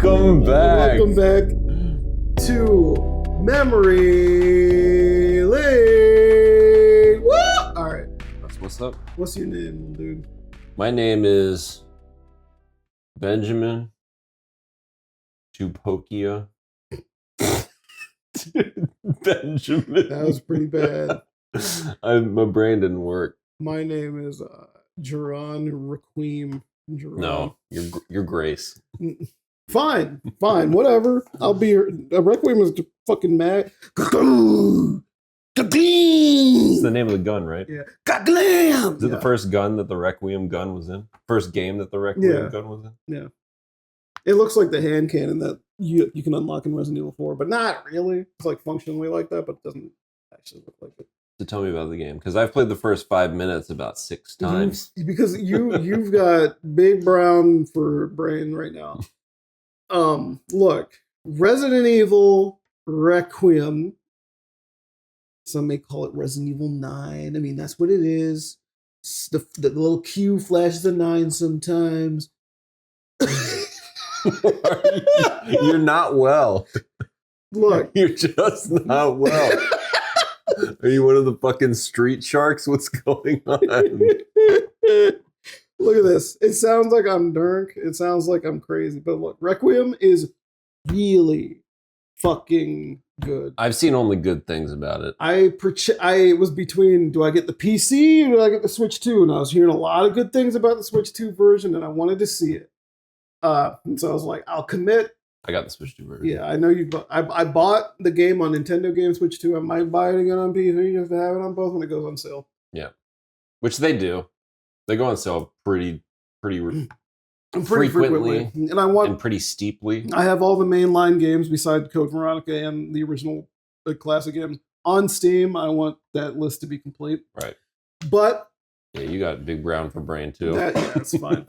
Welcome back. Welcome back to Memory Lane. Woo! All right. That's what's up. What's your name, dude? My name is Benjamin Tupokia. Benjamin. That was pretty bad. My brain didn't work. My name is Geron, Requiem. Geron. No, you're Grace. Fine, whatever. I'll be your Requiem is fucking mad. It's the name of the gun, right? Yeah. Glam! Is it the first gun that the Requiem gun was in? First game that the Requiem gun was in? Yeah. It looks like the hand cannon that you can unlock in Resident Evil 4, but not really. It's like functionally like that, but it doesn't actually look like it. So tell me about the game, because I've played the first 5 minutes about 6 times. Because you've got big brown for brain right now. Look, Resident Evil Requiem. Some may call it Resident Evil 9. I mean, that's what it is. The little Q flashes a 9 sometimes. You're not well. Look. You're just not well. Are you one of the fucking street sharks? What's going on? Look at this. It sounds like I'm drunk. It sounds like I'm crazy. But look, Requiem is really fucking good. I've seen only good things about it. I was between, do I get the PC or do I get the Switch 2? And I was hearing a lot of good things about the Switch 2 version, and I wanted to see it. And so I was like, I'll commit. I got the Switch 2 version. Yeah, I know you. I bought the game on Nintendo Game Switch 2. I might buy it again on PC just to have it on both when it goes on sale. Yeah, which they do. They go on sale pretty frequently. And pretty steeply. I have all the mainline games besides Code Veronica and the original classic games on Steam. I want that list to be complete. Right. But yeah, you got big brown for brain too. That's fine.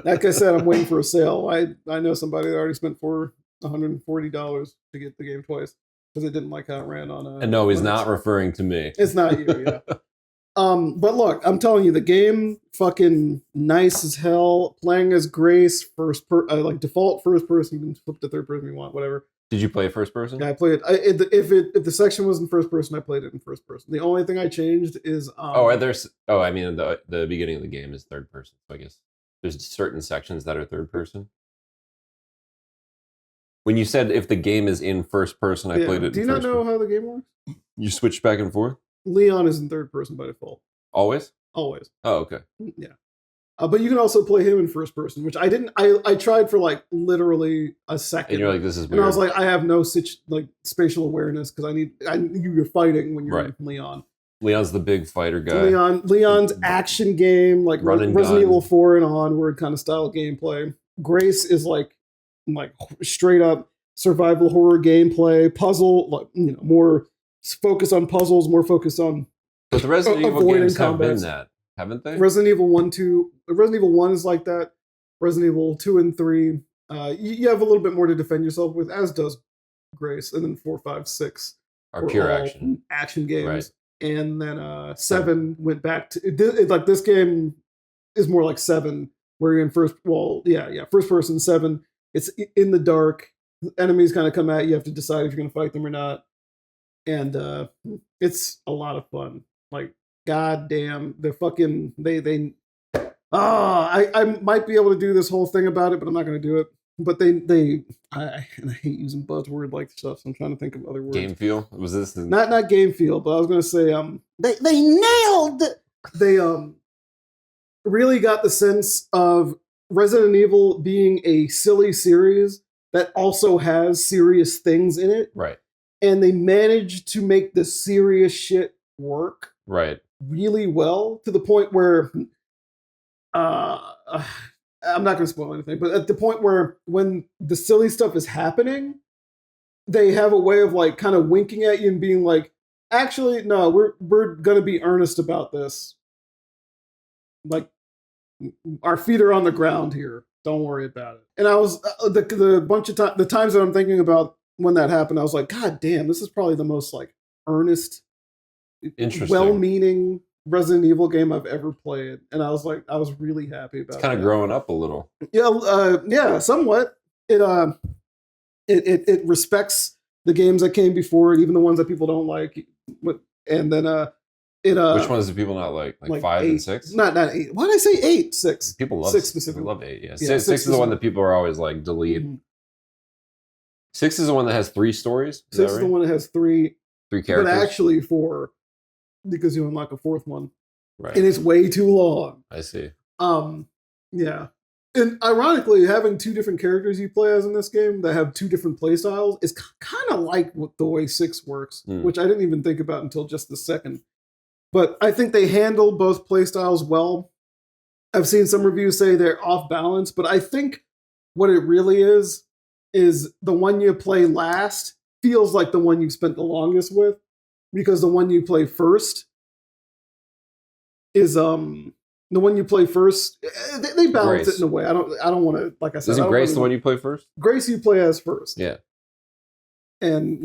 Like I said, I'm waiting for a sale. I know somebody that already spent $140 to get the game twice because it didn't like how it ran on. And no, he's not referring to me. It's not you. Yeah. But look, I'm telling you, the game fucking nice as hell. Playing as Grace, like default first person. You can flip to third person if you want, whatever. Did you play first person? Yeah, I played it. If the section was in first person, I played it in first person. The only thing I changed is I mean the beginning of the game is third person. So I guess there's certain sections that are third person. When you said if the game is in first person, I played it. Do you not know how the game works? You switch back and forth. Leon is in third person by default. Always? Always. Oh, okay. Yeah. But you can also play him in first person, which I didn't. I tried for like literally a second. And you're like, this is weird. And I was like, I have no spatial awareness because you're fighting when you're Leon. Leon's the big fighter guy. Leon's action game, like Resident Evil 4 and onward kind of style gameplay. Grace is like straight up survival horror gameplay, puzzle, more focus on puzzles, more focus on. But the Resident Evil games have been that, haven't they? Resident Evil 1, 2. Resident Evil 1 is like that. Resident Evil 2 and 3. You have a little bit more to defend yourself with, as does Grace. And then 4, 5, 6 are pure action games. Right. And then 7 went back to like this game is more like 7, where you're in first person. 7. It's in the dark. Enemies kind of come at you. You have to decide if you're going to fight them or not. And it's a lot of fun. Like, goddamn, they're fucking I might be able to do this whole thing about it, but I'm not going to do it. But I hate using buzzword like stuff, so I'm trying to think of other words. Game feel? Was this not game feel? But I was going to say they nailed it. They really got the sense of Resident Evil being a silly series that also has serious things in it, right? And they managed to make the serious shit work, right, really well, to the point where I'm not going to spoil anything, but at the point where when the silly stuff is happening, they have a way of like kind of winking at you and being like, actually, no, we're going to be earnest about this. Like, our feet are on the ground here. Don't worry about it. And I was the times that I'm thinking about when that happened, I was like, God damn, this is probably the most like earnest, well-meaning Resident Evil game I've ever played. And I was really happy about it. It's kind of growing up a little. Yeah, somewhat. it it respects the games that came before it, even the ones that people don't like. And then it Which ones do people not like? Like 5 8. and 6? Not 8. Why did I say 8? 6. People love 6 specifically. love 8. Yeah, Yeah, 6 is the one that people are always like delete. Mhm. 6 is the one that has 3 stories. 6 is the one that has 3 characters, but actually 4 because you unlock a 4th one. Right. And it's way too long. I see. Yeah. And ironically, having 2 different characters you play as in this game that have 2 different play styles is kind of like the way 6 works, which I didn't even think about until just the second. But I think they handle both play styles well. I've seen some reviews say they're off balance, but I think what it really is the one you play last feels like the one you've spent the longest with, because the one you play first is the one you play first. They balance it in a way. I don't want to, like I said. Isn't Grace the one you play first? Grace you play as first. Yeah. And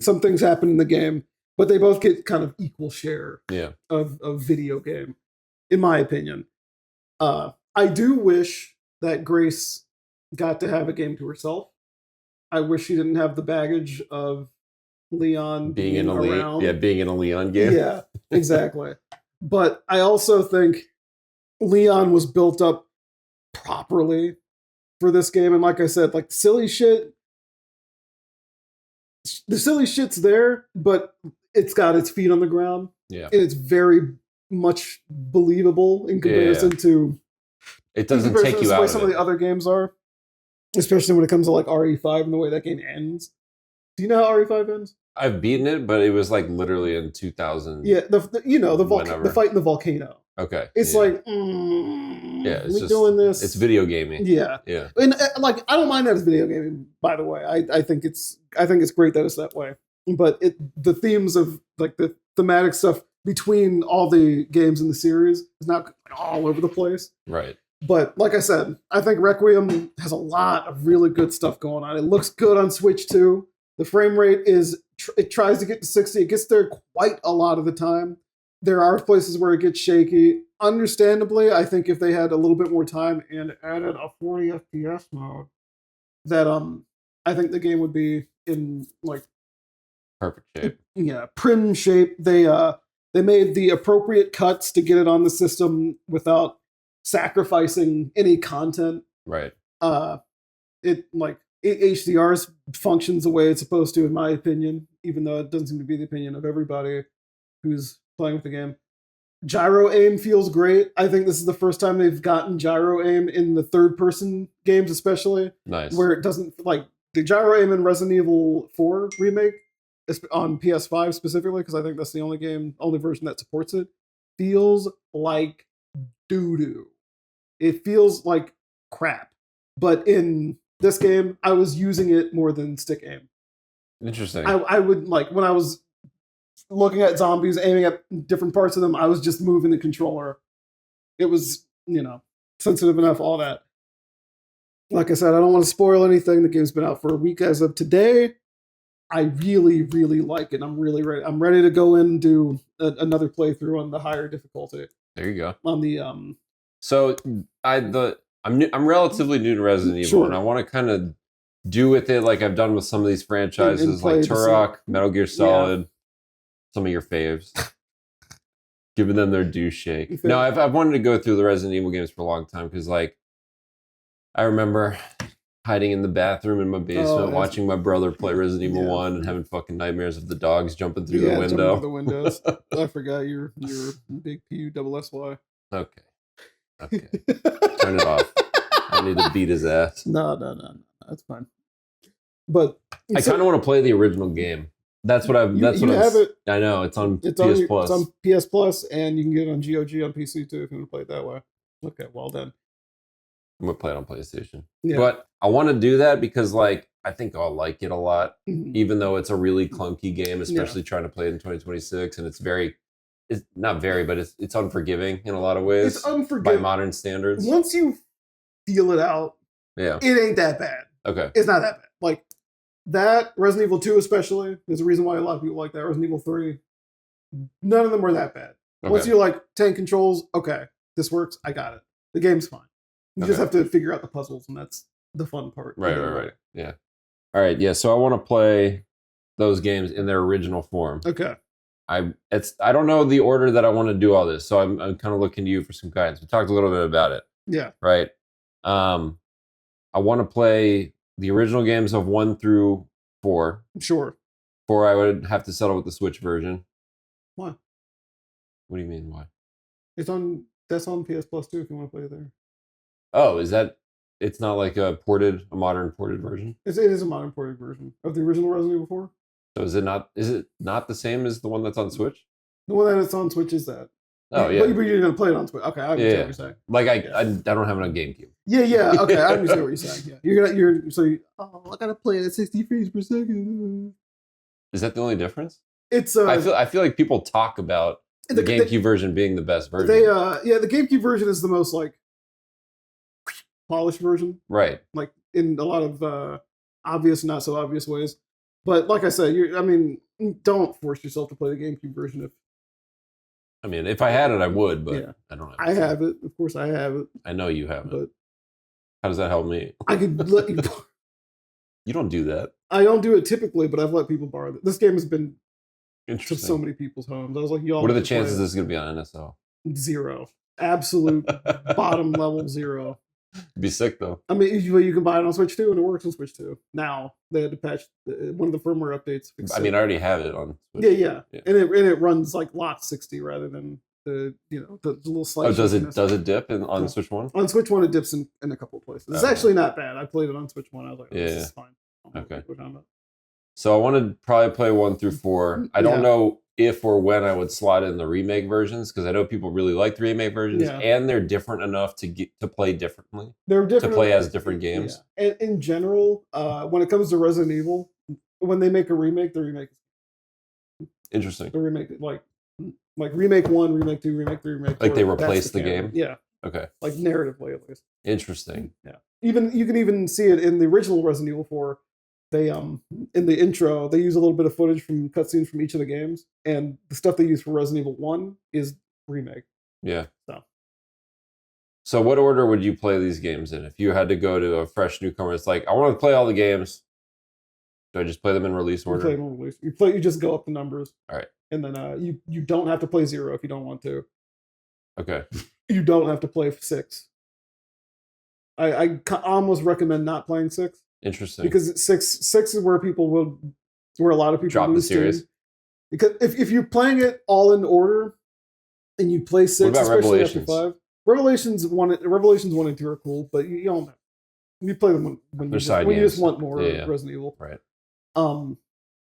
some things happen in the game, but they both get kind of equal share. Yeah. Of video game, in my opinion. I do wish that Grace got to have a game to herself. I wish she didn't have the baggage of Leon being in a around. being in a Leon game. Yeah, exactly. But I also think Leon was built up properly for this game, and like I said, like silly shit. The silly shit's there, but it's got its feet on the ground. Yeah, and it's very much believable in comparison to. It doesn't take you out. The way some of the other games are, especially when it comes to like RE5 and the way that game ends. Do you know how RE5 ends? I've beaten it, but it was like literally in 2000. Yeah, the fight in the volcano. Okay, it's like it's just doing this. It's video gaming. Yeah, and like I don't mind that it's video gaming. By the way, I think it's great that it's that way. But the themes of like the thematic stuff between all the games in the series is not all over the place. Right. But like I said, I think Requiem has a lot of really good stuff going on. It looks good on Switch too. The frame rate it tries to get to 60. It gets there quite a lot of the time. There are places where it gets shaky. Understandably, I think if they had a little bit more time and added a 40 FPS mode, that I think the game would be in like perfect shape. Yeah, prim shape. They made the appropriate cuts to get it on the system without sacrificing any content. Right. HDR functions the way it's supposed to, in my opinion, even though it doesn't seem to be the opinion of everybody who's playing with the game. Gyro aim feels great. I think this is the first time they've gotten gyro aim in the third-person games, especially. Nice. Where it doesn't, like, the gyro aim in Resident Evil 4 remake, on PS5 specifically, because I think that's the only version that supports it, feels like doo-doo. It feels like crap. But in this game, I was using it more than stick aim. Interesting. I would, like, when I was looking at zombies, aiming at different parts of them, I was just moving the controller. It was, sensitive enough, all that. Like I said, I don't want to spoil anything. The game's been out for a week as of today. I really, really like it. I'm really ready. I'm ready to go in and do another playthrough on the higher difficulty. There you go. On the So I'm relatively new to Resident Evil, and I want to kind of do with it like I've done with some of these franchises, like Turok, Metal Gear Solid, some of your faves, giving them their due shake. No, I've wanted to go through the Resident Evil games for a long time because, like, I remember hiding in the bathroom in my basement, watching my brother play Resident Evil 1 and having fucking nightmares of the dogs jumping through the window. Jumping through the windows. I forgot you're big PUSSY. Okay. Turn it off. I need to beat his ass. No. That's fine. But I kind of want to play the original game. That's what I know. It's on PS Plus. It's on PS Plus, and you can get it on GOG on PC too if you want to play it that way. Okay, well then. I'm gonna play it on PlayStation. Yeah. But I want to do that because, like, I think I'll like it a lot, even though it's a really clunky game, especially trying to play it in 2026, and it's not very, but it's unforgiving in a lot of ways. It's unforgiving by modern standards. Once you feel it out, it ain't that bad. Okay, it's not that bad. Like that Resident Evil 2, especially. There's a reason why a lot of people like that. Resident Evil 3, none of them were that bad. Okay. Once you like tank controls, okay, this works. I got it. The game's fine. You just have to figure out the puzzles, and that's the fun part. Right. Yeah. All right. Yeah. So I want to play those games in their original form. Okay. I don't know the order that I want to do all this, so I'm kind of looking to you for some guidance. We talked a little bit about it. Yeah. Right. I want to play the original games of 1 through 4. Sure. 4, I would have to settle with the Switch version. Why? What do you mean, why? That's on PS Plus too if you want to play it there. Oh, is that... It's not like a modern ported version? It is a modern ported version of the original Resident Evil 4. So is it not the same as the one that's on Switch? The one that's on Switch is that. Oh, yeah. But you're going to play it on Switch. Okay, I understand what you're saying. Like, I don't have it on GameCube. Yeah, okay, I understand what you're saying. Yeah. I got to play it at 60 frames per second. Is that the only difference? It's I feel like people talk about the GameCube version being the best version. The GameCube version is the most like polished version, right? Like in a lot of obvious, not so obvious ways. But like I said, don't force yourself to play the GameCube version. If I had it, I would, but I don't have it. I have it. Of course, I have it. I know you have it. But how does that help me? I could let you. You don't do that. I don't do it typically, but I've let people borrow it. This game has been to so many people's homes. I was like, y'all. What are the chances this is going to be on NSO? 0. Absolute bottom level 0. It'd be sick though. You can buy it on Switch 2 and it works on Switch 2. Now they had to patch one of the firmware updates. I already have it on Switch. Yeah. And it runs like lot 60 rather than the little slice. Oh, does it dip on Switch 1? On Switch 1 it dips in a couple of places. It's actually not bad. I played it on Switch 1. I was like, this is fine. Okay. So I want to probably play 1 through 4. I don't know if or when I would slot in the remake versions, because I know people really like the remake versions, and they're different enough to play differently. They're different to play as different games. Yeah. And in general, when it comes to Resident Evil, when they make a remake, the remake. Interesting. The remake, like remake 1, remake 2, remake 3, remake 4. Like they replace the game. Yeah. Okay. Like narratively, at least. Interesting. Yeah. You can even see it in the original Resident Evil 4. They in the intro they use a little bit of footage from cutscenes from each of the games, and the stuff they use for Resident Evil 1 is remake. Yeah. So what order would you play these games in if you had to go to a fresh newcomer? It's like, I want to play all the games. Do I just play them in release order? You play them in release. You just go up the numbers. All right. And then you don't have to play 0 if you don't want to. Okay. You don't have to play 6. I almost recommend not playing 6. Interesting. Because 6 is where a lot of people drop the series. Because if you're playing it all in order and you play 6, what about especially Revelations? after 5, Revelations 1 and 2 are cool, but you don't. You play them when you just want more Resident Evil. Right.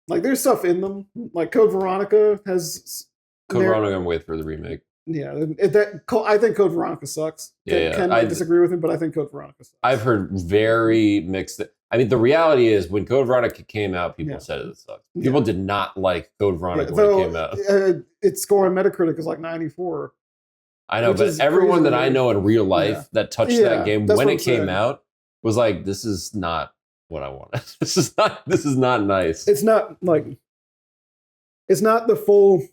Like there's stuff in them. Like Code Veronica has. Code Veronica, I'm waiting for the remake. Yeah, I think Code Veronica sucks. I disagree with him, but I think Code Veronica sucks. I've heard very mixed. The reality is when Code Veronica came out, people said it sucked. People did not like Code Veronica when it came out. Its score on Metacritic is like 94. I know, but everyone that I know in real life that touched that game when it came out was like, "This is not what I wanted. This is not nice." It's not the full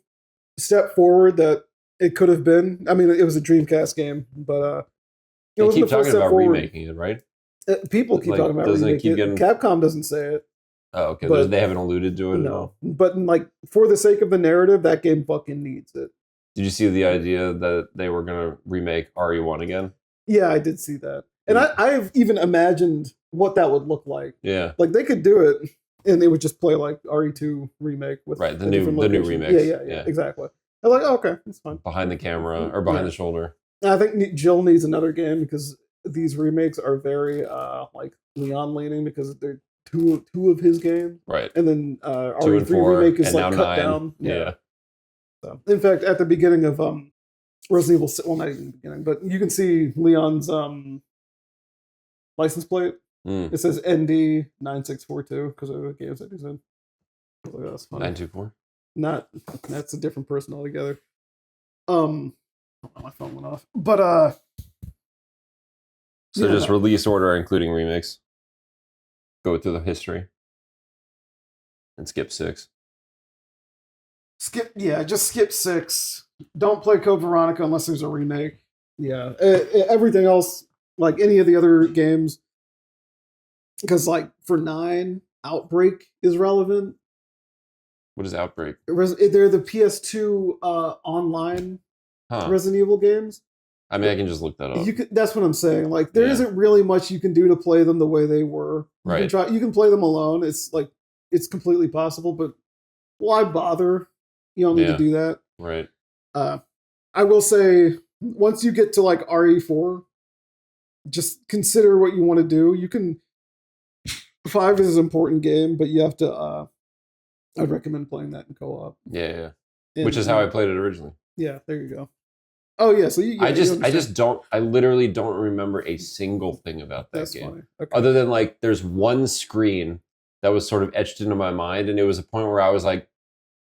step forward that it could have been. It was a Dreamcast game, but they keep talking about remaking it, right? People keep talking about remaking it. Capcom doesn't say it. Oh, okay. But they haven't alluded to it at all. But for the sake of the narrative, that game fucking needs it. Did you see the idea that they were going to remake RE1 again? Yeah, I did see that. And I've even imagined what that would look like. Yeah. Like they could do it and they would just play like RE2 remake with the new remix. Yeah, exactly. I'm like, okay, that's fine. Behind the camera or behind the shoulder. And I think Jill needs another game because these remakes are very like Leon leaning because they're two of his games. Right. And then RE3 remake is like cut 9. down. Yeah. So, in fact, at the beginning of Resident Evil 6, well, not even the beginning, but you can see Leon's license plate. It says ND9642 because of the games that he's in. Like, that's funny. 924? That's a different person altogether. My phone went off. But so just release order including remix. Go through the history. And skip 6. Just skip 6. Don't play Code Veronica unless there's a remake. Yeah. Everything else, like any of the other games, Because like for 9, Outbreak is relevant. What is Outbreak? They're the PS2 online Resident Evil games. I mean, I can just look that up. That's what I'm saying. Like, there isn't really much you can do to play them the way they were. You can play them alone. It's like it's completely possible, but why bother? You don't need to do that. Right. I will say, once you get to like RE4, just consider what you want to do. You can. 5 is an important game, but you have to. I'd recommend playing that in co-op. Yeah. Which is how I played it originally. Yeah, there you go. Oh yeah, so I just don't. I literally don't remember a single thing about that game, funny. Okay. Other than like there's one screen that was sort of etched into my mind, and it was a point where I was like,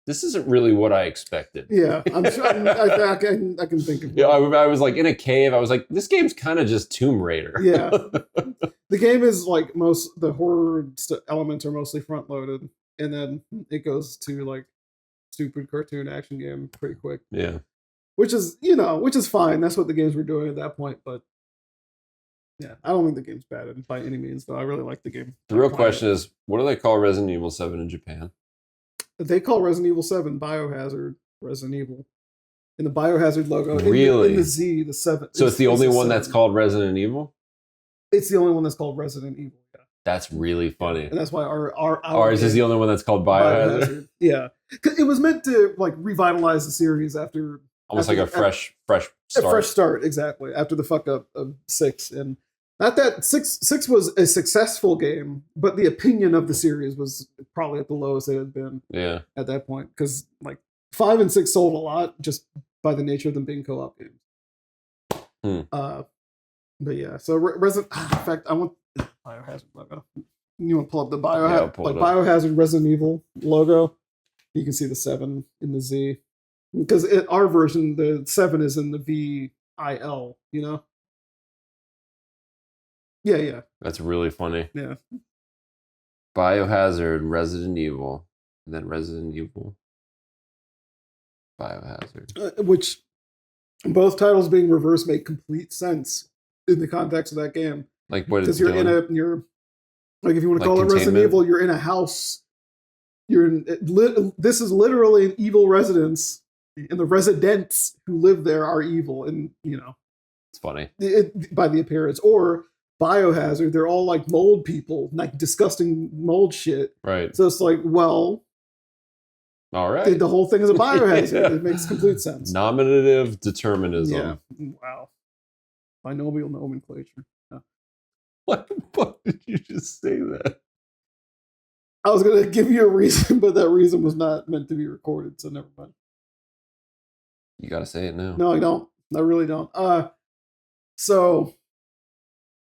"This isn't really what I expected." Yeah, I'm sure. I can think of. Yeah, I was like in a cave. I was like, "This game's kind of just Tomb Raider." Yeah, the game is like the horror elements are mostly front loaded, and then it goes to like stupid cartoon action game pretty quick. Yeah. Which is fine. That's what the games were doing at that point. But yeah, I don't think the game's bad by any means, though. I really like the game. The real question is, what do they call Resident Evil 7 in Japan? They call Resident Evil 7 Biohazard Resident Evil. In the Biohazard logo. Really? In the Z, the 7. So it's the only one that's called Resident Evil? It's the only one that's called Resident Evil, yeah. That's really funny. And that's why our Ours is the only one that's called Biohazard? Yeah. Because it was meant to like revitalize the series after... Almost like a fresh start. A fresh start, exactly. After the fuck up of 6. And not that 6 was a successful game, but the opinion of the series was probably at the lowest it had been at that point. Because like 5 and 6 sold a lot just by the nature of them being co-op games. But yeah, so Resident... in fact, I want Biohazard logo. You want to pull up the Biohazard Resident Evil logo? You can see the 7 in the Z. Because our version, the 7 is in the VIL, you know? Yeah. That's really funny. Yeah. Biohazard, Resident Evil, and then Resident Evil, Biohazard. Which, both titles being reversed make complete sense in the context of that game. Like what it's doing? Because you're like, if you want to call it Resident Evil, you're in a house. This is literally an evil residence. And the residents who live there are evil, and it's funny by the appearance. Or Biohazard, they're all like mold people, like disgusting mold shit. Right. So it's like, well, all right, the whole thing is a biohazard. It makes complete sense. Nominative determinism. Yeah. Wow. Binomial nomenclature. Yeah. What the fuck did you just say that? I was gonna give you a reason, but that reason was not meant to be recorded, so never mind. You gotta say it now. No, I don't. I really don't. So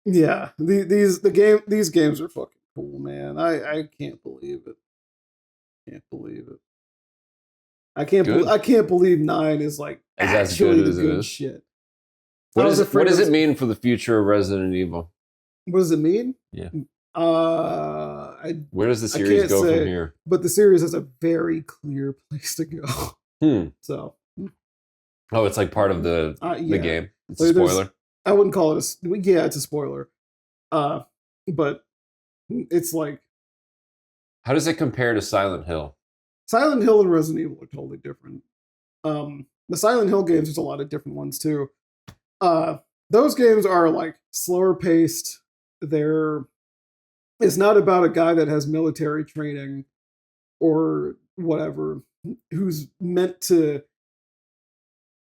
yeah, these games are fucking cool, man. I can't believe it. I can't believe 9 is like actually the good shit. What does it mean for the future of Resident Evil? What does it mean? Yeah. Where does the series go from here? But the series has a very clear place to go. So. Oh, it's like part of the game. It's a spoiler. I wouldn't call it it's a spoiler. But it's like, how does it compare to Silent Hill? Silent Hill and Resident Evil are totally different. The Silent Hill games, there's a lot of different ones too. Those games are like slower paced. It's not about a guy that has military training or whatever, who's meant to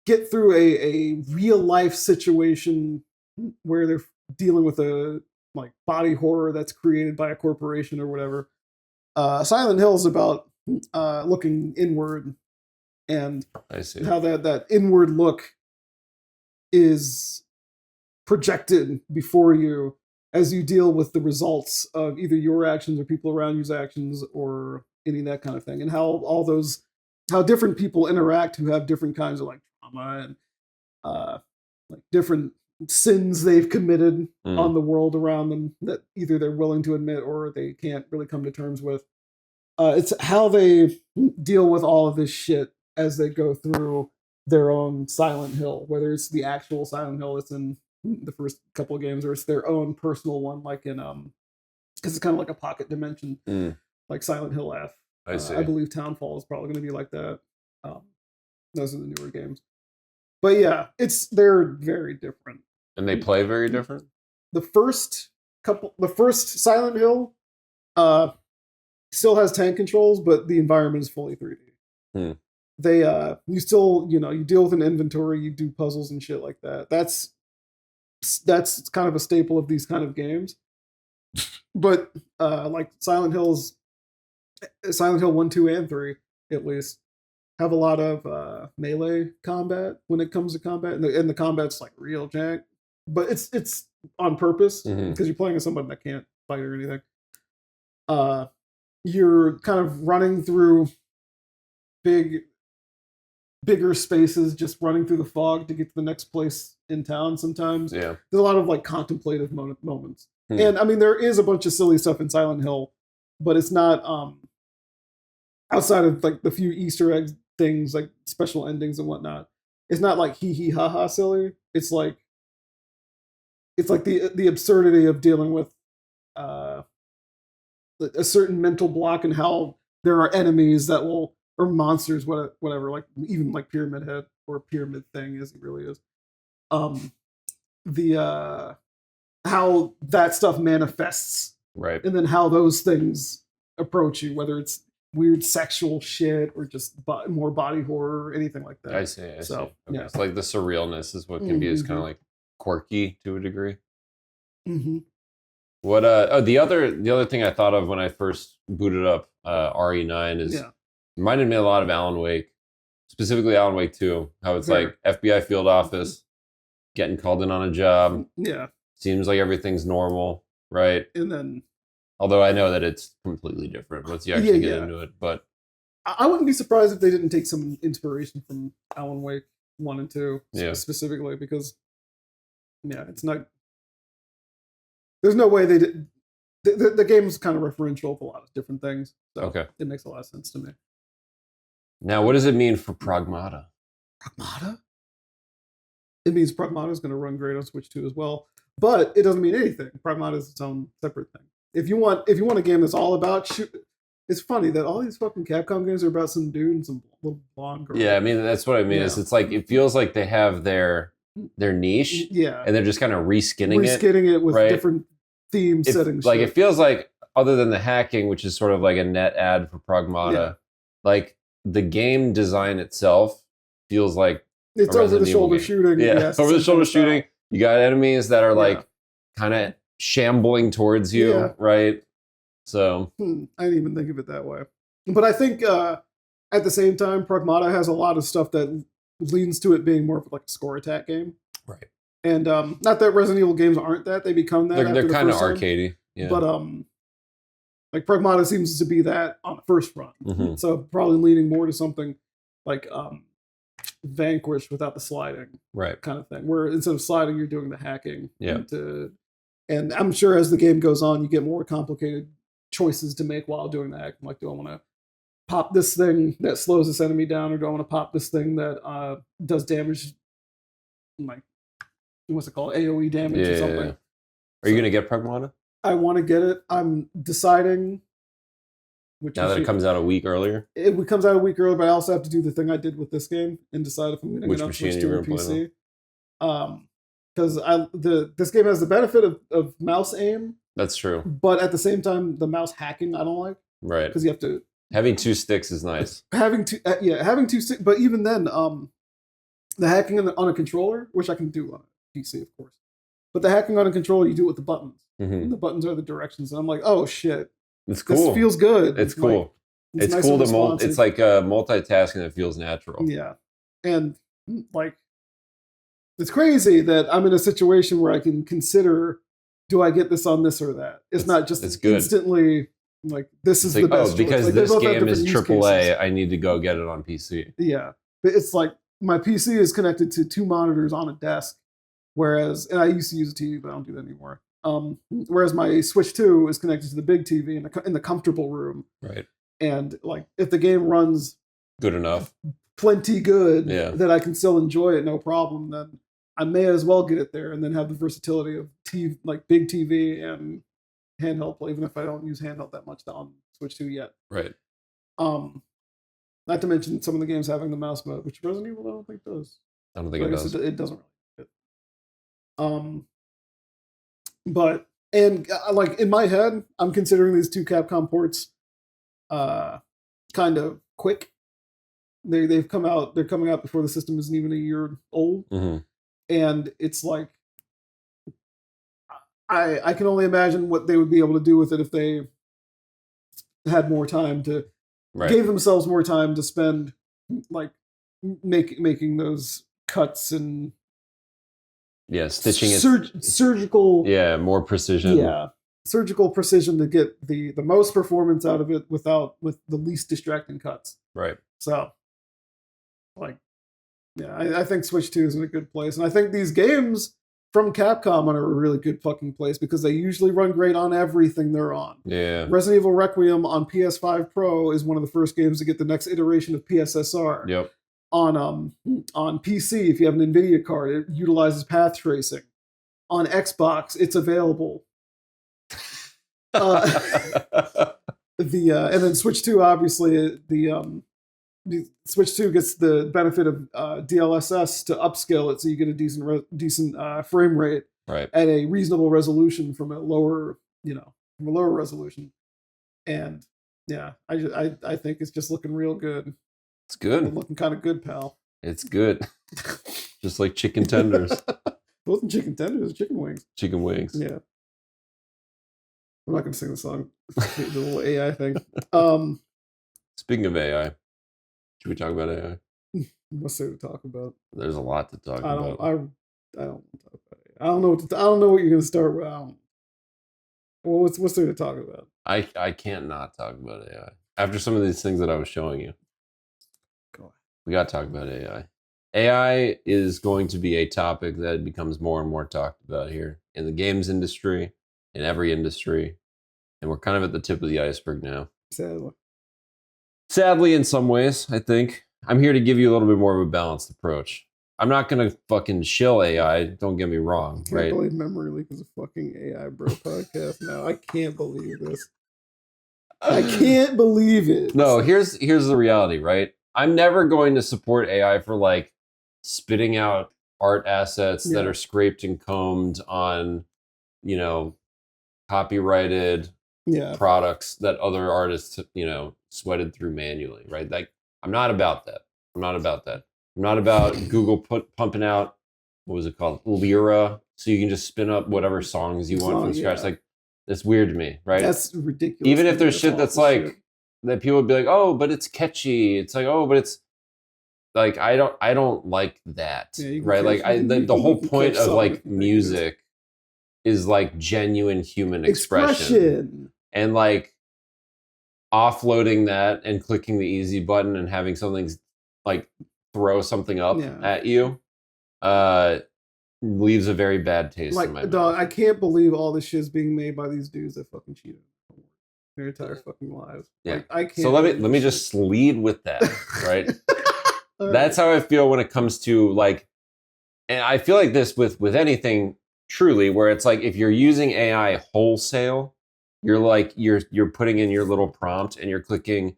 get through a real life situation where they're dealing with a like body horror that's created by a corporation or whatever. Silent Hill is about looking inward, and I see how that inward look is projected before you as you deal with the results of either your actions or people around you's actions or any of that kind of thing, and how different people interact who have different kinds of like trauma and like different sins they've committed on the world around them that either they're willing to admit or they can't really come to terms with. It's how they deal with all of this shit as they go through their own Silent Hill, whether it's the actual Silent Hill that's in the first couple of games or it's their own personal one, like in because it's kind of like a pocket dimension, like Silent Hill F. I see. I believe Townfall is probably going to be like that. Those are the newer games. But yeah, they're very different. And they play very different? The first Silent Hill still has tank controls, but the environment is fully 3D. They you still, you deal with an inventory, you do puzzles and shit like that. That's kind of a staple of these kind of games. But like Silent Hill 1, 2, and 3, at least, have a lot of melee combat when it comes to combat, and the combat's like real jank. But it's on purpose because you're playing with somebody that can't fight or anything. You're kind of running through bigger spaces, just running through the fog to get to the next place in town. Sometimes there's a lot of like contemplative moments, and I mean there is a bunch of silly stuff in Silent Hill, but it's not outside of like the few Easter egg things like special endings and whatnot. It's not like hee hee ha ha silly. It's like the absurdity of dealing with a certain mental block and how there are enemies that will, or monsters, whatever, like even like Pyramid Head or Pyramid Thing as he really is. How that stuff manifests, right, and then how those things approach you, whether it's weird sexual shit or just more body horror or anything like that. I see. Okay. Yeah, it's like the surrealness is what can be is kind of like quirky to a degree. What the other thing I thought of when I first booted up RE9 is reminded me a lot of Alan Wake, specifically Alan Wake 2. How it's like FBI field office, getting called in on a job. Yeah, seems like everything's normal, right? And then, although I know that it's completely different once you actually get into it, but I wouldn't be surprised if they didn't take some inspiration from Alan Wake 1 and 2 specifically, because it's not. There's no way they did. The game is kind of referential of a lot of different things, so it makes a lot of sense to me. Now, what does it mean for Pragmata? Pragmata? It means Pragmata is going to run great on Switch 2 as well, but it doesn't mean anything. Pragmata is its own separate thing. If you want a game that's all about shoot, it's funny that all these fucking Capcom games are about some dude and some little blonde girl. Yeah, I mean that's what I mean. It's like it feels like they have their niche, and they're just kind of reskinning it with different theme settings. Like it feels like, other than the hacking, which is sort of like a net ad for Pragmata, like the game design itself feels like it's over the shoulder shooting. Yeah, over the shoulder shooting. You got enemies that are like kind of shambling towards you, right? So I didn't even think of it that way. But I think at the same time, Pragmata has a lot of stuff that leans to it being more of like a score attack game. Right. And not that Resident Evil games aren't that. They become that. They're kind of arcadey. Yeah. But like Pragmata seems to be that on the first run. So probably leaning more to something like Vanquish without the sliding. Right. Kind of thing. Where instead of sliding, you're doing the hacking. Yeah. And I'm sure as the game goes on, you get more complicated choices to make while doing the hacking. Like, do I want to pop this thing that slows this enemy down, or do I want to pop this thing that does damage, like what's it called, AOE damage or something? Are you gonna get Pragmata? I want to get it. I'm deciding. Now that it comes out a week earlier? It comes out a week earlier, but I also have to do the thing I did with this game and decide if I'm going to get on Switch 2 or PC. Because this game has the benefit of mouse aim. That's true. But at the same time, the mouse hacking I don't like. Right. Because you have to. Having two sticks is nice. Having two sticks. But even then, the hacking on a controller, which I can do on a PC, of course. But the hacking on a controller, you do it with the buttons. And the buttons are the directions. And I'm like, oh shit. It's cool. This feels good. It's cool. Like, it's nice cool to it's like multitasking that feels natural. Yeah. And like, it's crazy that I'm in a situation where I can consider, do I get this on this or that? It's not just instantly like, this is the best. Because like, this game is AAA, I need to go get it on PC. Yeah. But it's like, my PC is connected to 2 monitors on a desk, whereas, and I used to use a TV, but I don't do that anymore. Whereas my Switch 2 is connected to the big TV in the comfortable room. Right. And like, if the game runs good enough, plenty good, that I can still enjoy it, no problem, then I may as well get it there and then have the versatility of big TV and handheld play, even if I don't use handheld that much on Switch 2 yet. Right. Not to mention some of the games having the mouse mode, which Resident Evil I don't think does. I don't think it does. It doesn't really. But like in my head, I'm considering these 2 Capcom ports kind of quick. They've come out. They're coming out before the system isn't even a year old, and it's like I can only imagine what they would be able to do with it if they had more time to gave themselves more time to spend, like making those cuts and stitching it surgical, more precision, surgical precision to get the most performance out of it with the least distracting cuts. Right. So, like, I think Switch 2 is in a good place, and I think these games from Capcom are a really good fucking place because they usually run great on everything they're on. Yeah. Resident Evil Requiem on PS5 Pro is one of the first games to get the next iteration of PSSR. Yep. On PC, if you have an NVIDIA card, it utilizes path tracing. On Xbox, it's available. And then Switch 2, obviously, the Switch 2 gets the benefit of DLSS to upscale it so you get a decent frame rate at a reasonable resolution from a lower resolution. And I think it's just looking real good. It's good. It's looking kind of good, pal. It's good. Just like chicken tenders. It wasn't chicken tenders, chicken wings. Chicken wings. Yeah. I'm not going to sing the song. The little AI thing. Speaking of AI, should we talk about AI? What's there to talk about? There's a lot to talk about. I don't talk about it. I don't know what you're going to start with. What's there to talk about? I can't not talk about AI. After some of these things that I was showing you. We got to talk about AI. AI is going to be a topic that becomes more and more talked about here in the games industry, in every industry. And we're kind of at the tip of the iceberg now. Sadly, in some ways, I think. I'm here to give you a little bit more of a balanced approach. I'm not going to fucking shill AI, don't get me wrong. I can't believe Memory Leak is a fucking AI bro podcast now. I can't believe this. I can't believe it. No, here's the reality, right? I'm never going to support AI for like spitting out art assets that are scraped and combed on, copyrighted products that other artists, sweated through manually, right? Like, I'm not about that. I'm not about Google pumping out, what was it called? Lyra, so you can just spin up whatever songs you want from scratch. Like, that's weird to me, right? That's ridiculous. Even if there's shit that's like, that people would be like, oh, but it's catchy. It's like, oh, but it's like, I don't like that, right? Like, the whole point of like music is like genuine human expression. And like offloading that and clicking the easy button and having something like throw something up at you leaves a very bad taste in my mouth. I can't believe all this shit is being made by these dudes that fucking cheated their entire fucking lives. Yeah. Like, I can't. So let me just lead with that, right? That's how I feel when it comes to like, and I feel like this with anything truly, where it's like if you're using AI wholesale, you're like you're putting in your little prompt and you're clicking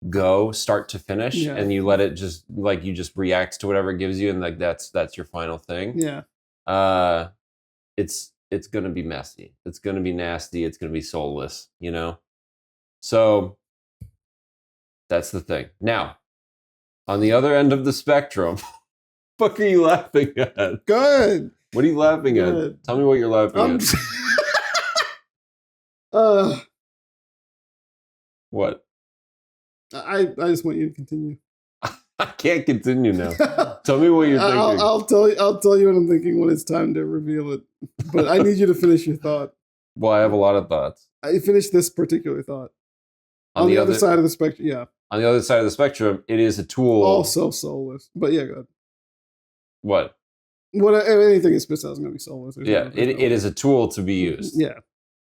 go start to finish, and you let it just like you just react to whatever it gives you, and like that's your final thing. Yeah. It's gonna be messy. It's gonna be nasty. It's gonna be soulless. So that's the thing. Now, on the other end of the spectrum, fuck are you laughing at? Good. What are you laughing at? Tell me what you're laughing at. What? I just want you to continue. I can't continue now. Tell me what you're thinking. I'll tell you what I'm thinking when it's time to reveal it. But I need you to finish your thought. Well, I have a lot of thoughts. I finished this particular thought. On the other side of the spectrum, yeah. On the other side of the spectrum, it is a tool. Also soulless. But yeah, go ahead. What? Anything it spits out is going to be soulless. It is a tool to be used. Yeah.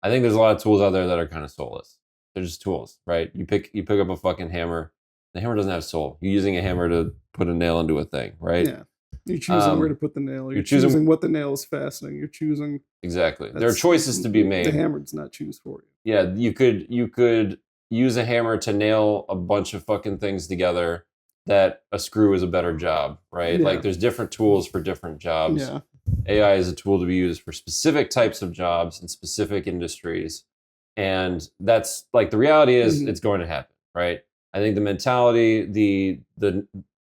I think there's a lot of tools out there that are kind of soulless. They're just tools, right? You pick up a fucking hammer. The hammer doesn't have soul. You're using a hammer to put a nail into a thing, right? Yeah. You're choosing where to put the nail. You're choosing what the nail is fastening. You're choosing exactly. There are choices to be made. The hammer does not choose for you. Yeah, you could use a hammer to nail a bunch of fucking things together. That a screw is a better job, right? Yeah. Like there's different tools for different jobs. Yeah. AI is a tool to be used for specific types of jobs in specific industries. And that's like the reality is it's going to happen, right? I think the mentality, the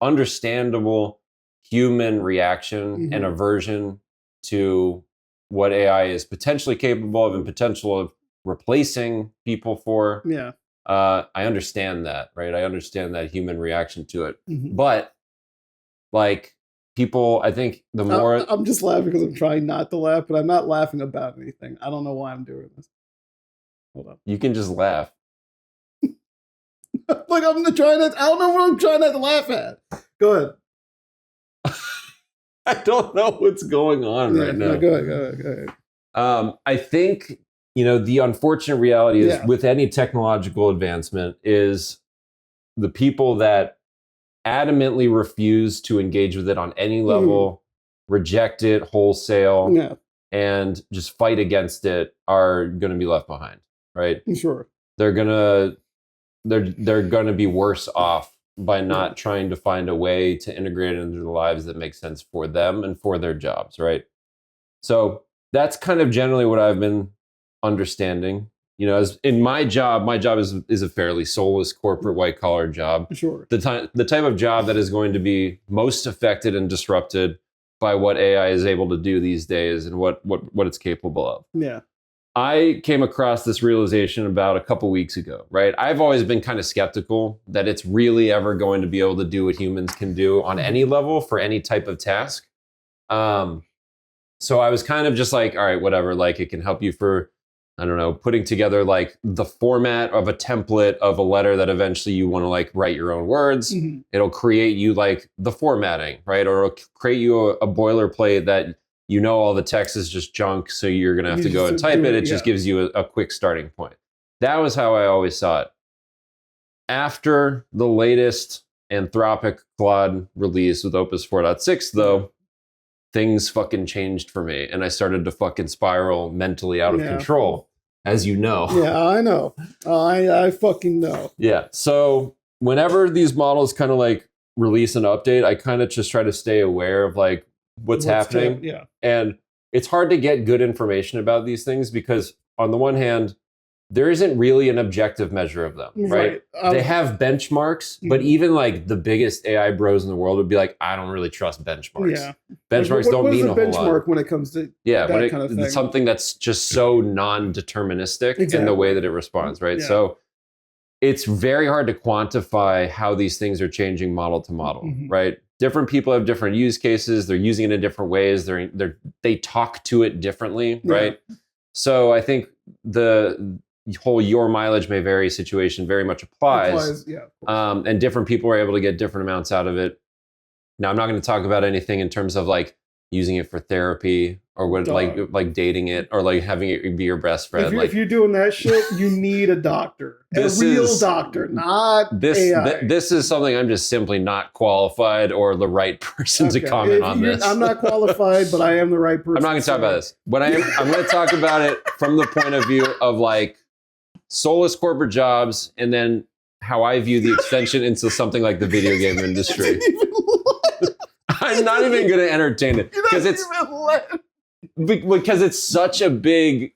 understandable human reaction and aversion to what AI is potentially capable of and potential of replacing people for. Yeah. I understand that, right? I understand that human reaction to it. But like people, I think the more I'm just laughing because I'm trying not to laugh, but I'm not laughing about anything. I don't know why I'm doing this. Hold on. You can just laugh. Like I'm trying to. I don't know what I'm trying not to laugh at. Go ahead. I don't know what's going on right now. Go ahead. I think, the unfortunate reality is with any technological advancement is the people that adamantly refuse to engage with it on any level, reject it wholesale, and just fight against it are going to be left behind, right? Sure. They're gonna be worse off by not trying to find a way to integrate it into their lives that makes sense for them and for their jobs, right? So that's kind of generally what I've been understanding. As in my job is a fairly soulless corporate white collar job. Sure. The type of job that is going to be most affected and disrupted by what AI is able to do these days and what it's capable of. Yeah. I came across this realization about a couple weeks ago, right? I've always been kind of skeptical that it's really ever going to be able to do what humans can do on any level for any type of task. So I was kind of just like, all right, whatever, like it can help you for, I don't know, putting together like the format of a template of a letter that eventually you want to like write your own words. It'll create you like the formatting, right? Or it'll create you a boilerplate that all the text is just junk, so you're going to have to go and type it. It just gives you a quick starting point. That was how I always saw it. After the latest Anthropic Claude release with Opus 4.6, though, things fucking changed for me, and I started to fucking spiral mentally out of control, as you know. Yeah, I know. I fucking know. Yeah, so whenever these models kind of like release an update, I kind of just try to stay aware of like, what's happening. And it's hard to get good information about these things because on the one hand, there isn't really an objective measure of them, right? They have benchmarks, but even like the biggest AI bros in the world would be like, I don't really trust benchmarks. Yeah. Benchmarks don't mean a whole lot. Benchmark when it comes to that kind of thing. It's something that's just so non-deterministic in the way that it responds, right? So it's very hard to quantify how these things are changing model to model, right? Different people have different use cases. They're using it in different ways. They talk to it differently, right? So I think the whole your mileage may vary situation very much applies. And different people are able to get different amounts out of it. Now, I'm not going to talk about anything in terms of like using it for therapy or what, like dating it or like having it be your best friend. If you're doing that shit, you need a doctor, a real doctor, not AI. This is something I'm just simply not qualified or the right person to comment on this. I'm not qualified, but I am the right person. I'm not going to talk about this. But I'm going to talk about it from the point of view of like soulless corporate jobs and then how I view the extension into something like the video game industry. I'm not even going to entertain it because it's such a big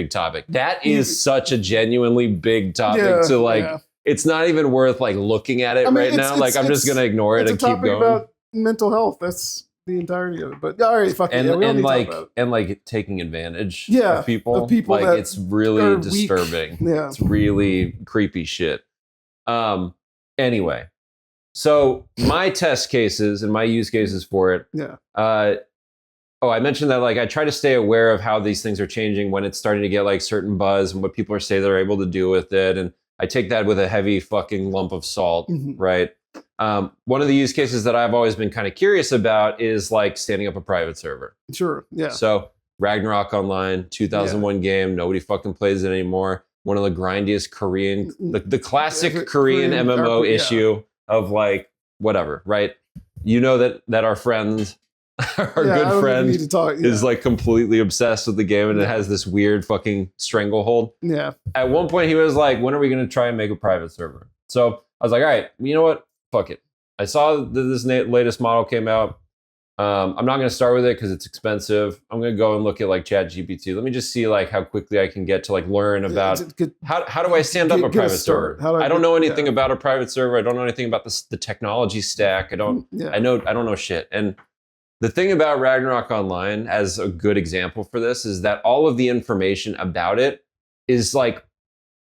topic. That is such a genuinely big topic to like. It's not even worth like looking at it right now. Like I'm just going to ignore it and keep going. About mental health. That's the entirety of it. But all right, fuck it. And like taking advantage of people. Like it's really disturbing. Yeah, it's really creepy shit. Anyway. So my test cases and my use cases for it. I mentioned that like I try to stay aware of how these things are changing when it's starting to get like certain buzz and what people are saying they're able to do with it. And I take that with a heavy fucking lump of salt, right? One of the use cases that I've always been kind of curious about is like standing up a private server. Sure, yeah. So Ragnarok Online, 2001 game, nobody fucking plays it anymore. One of the grindiest Korean, the classic Korean MMO issue. Of like whatever, right? you know that our friend, our good friend is like completely obsessed with the game, and it has this weird fucking stranglehold. Yeah. At one point he was like, when are we going to try and make a private server? So I was like, all right, you know what? Fuck it. I saw that this latest model came out. I'm not going to start with it because it's expensive. I'm going to go and look at like ChatGPT. Let me just see like how quickly I can get to like learn about how do I stand up a private server? I don't know anything about a private server. I don't know anything about the technology stack. I don't know shit. And the thing about Ragnarok Online as a good example for this is that all of the information about it is like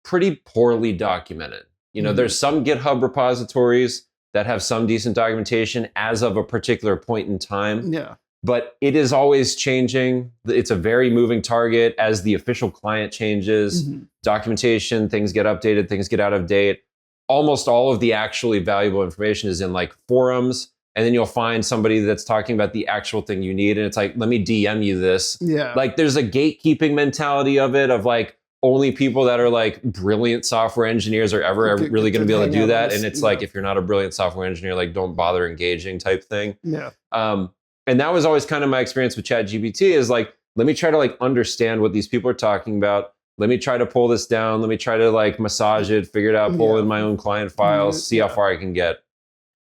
pretty poorly documented. You know, there's some GitHub repositories that have some decent documentation as of a particular point in time. Yeah. But it is always changing. It's a very moving target as the official client changes. Documentation, things get updated, things get out of date. Almost all of the actually valuable information is in like forums. And then you'll find somebody that's talking about the actual thing you need. And it's like, let me DM you this. Yeah. Like there's a gatekeeping mentality of it, of like, only people that are like brilliant software engineers are ever really going to be able to do that. And it's like, if you're not a brilliant software engineer, like don't bother engaging type thing. Yeah. And that was always kind of my experience with ChatGPT is like, let me try to like understand what these people are talking about. Let me try to pull this down. Let me try to like massage it, figure it out, pull in my own client files, see how far I can get.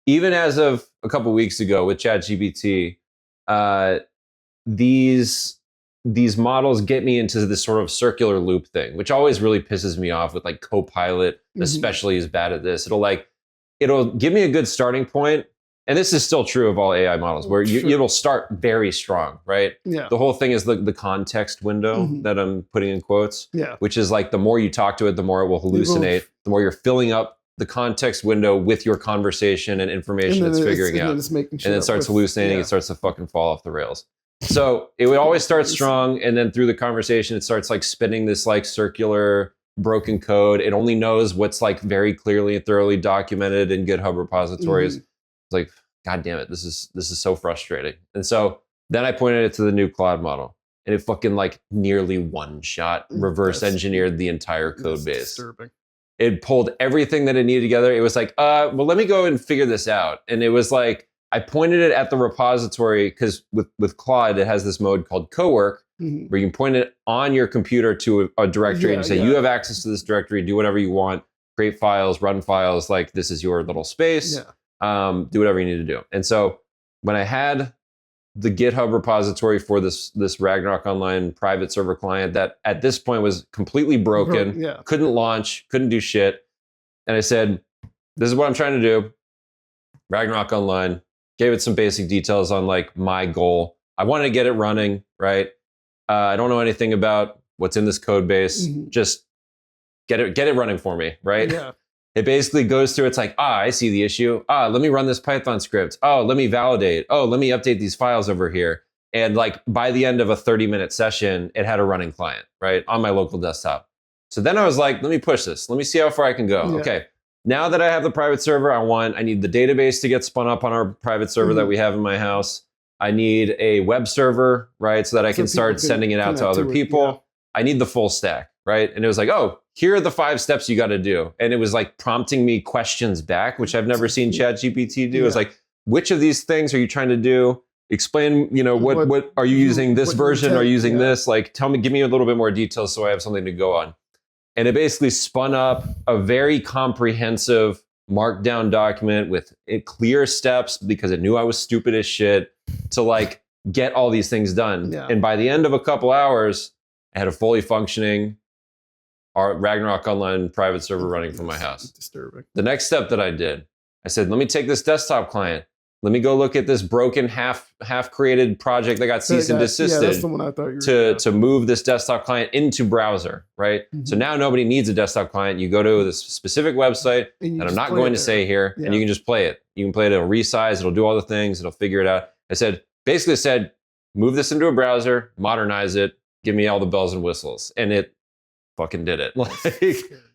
Even as of a couple of weeks ago with ChatGPT, these models get me into this sort of circular loop thing, which always really pisses me off with like Copilot, especially is bad at this. It'll give me a good starting point. And this is still true of all AI models where it'll start very strong, right? Yeah. The whole thing is the context window that I'm putting in quotes, which is like the more you talk to it, the more it will hallucinate, the more you're filling up the context window with your conversation and information it's figuring out. And then it starts hallucinating, it starts to fucking fall off the rails. So it would always start strong, and then through the conversation, it starts like spinning this like circular broken code. It only knows what's like very clearly and thoroughly documented in GitHub repositories. It's like, God damn it, this is so frustrating. And so then I pointed it to the new Claude model, and it fucking like nearly one shot reverse engineered the entire code base. Disturbing. It pulled everything that it needed together. It was like, well, let me go and figure this out. And it was like, I pointed it at the repository because with Claude, it has this mode called co-work where you can point it on your computer to a directory and say, you have access to this directory, do whatever you want, create files, run files, like this is your little space, do whatever you need to do. And so when I had the GitHub repository for this Ragnarok Online private server client that at this point was completely broken, couldn't launch, couldn't do shit. And I said, this is what I'm trying to do, Ragnarok Online. Gave it some basic details on like my goal. I wanted to get it running, right? I don't know anything about what's in this code base. Just get it running for me, right? Yeah. It basically goes through, it's like, I see the issue. Let me run this Python script. Let me validate. Let me update these files over here. And like by the end of a 30-minute session, it had a running client, right? On my local desktop. So then I was like, let me push this. Let me see how far I can go. Yeah. Okay. Now that I have the private server, I need the database to get spun up on our private server that we have in my house. I need a web server, right? So that I can start sending it out to other people. I need the full stack, right? And it was like, here are the 5 steps you got to do. And it was like prompting me questions back, which I've never seen ChatGPT do. It's like, which of these things are you trying to do? Explain, what are you using this version? Are you using this? Like, give me a little bit more details so I have something to go on. And it basically spun up a very comprehensive markdown document with clear steps because it knew I was stupid as shit to like get all these things done. Yeah. And by the end of a couple hours, I had a fully functioning Ragnarok Online private server running from my house. Disturbing. The next step that I did, I said, let me take this desktop client. Let me go look at this broken half created project that got cease and desisted. Yeah, that's the one I thought you were to move this desktop client into browser, right? So now nobody needs a desktop client. You go to this specific website that I'm not going to say here, and you can just play it. You can play it, it'll resize, it'll do all the things, it'll figure it out. Basically said, move this into a browser, modernize it, give me all the bells and whistles. And it fucking did it.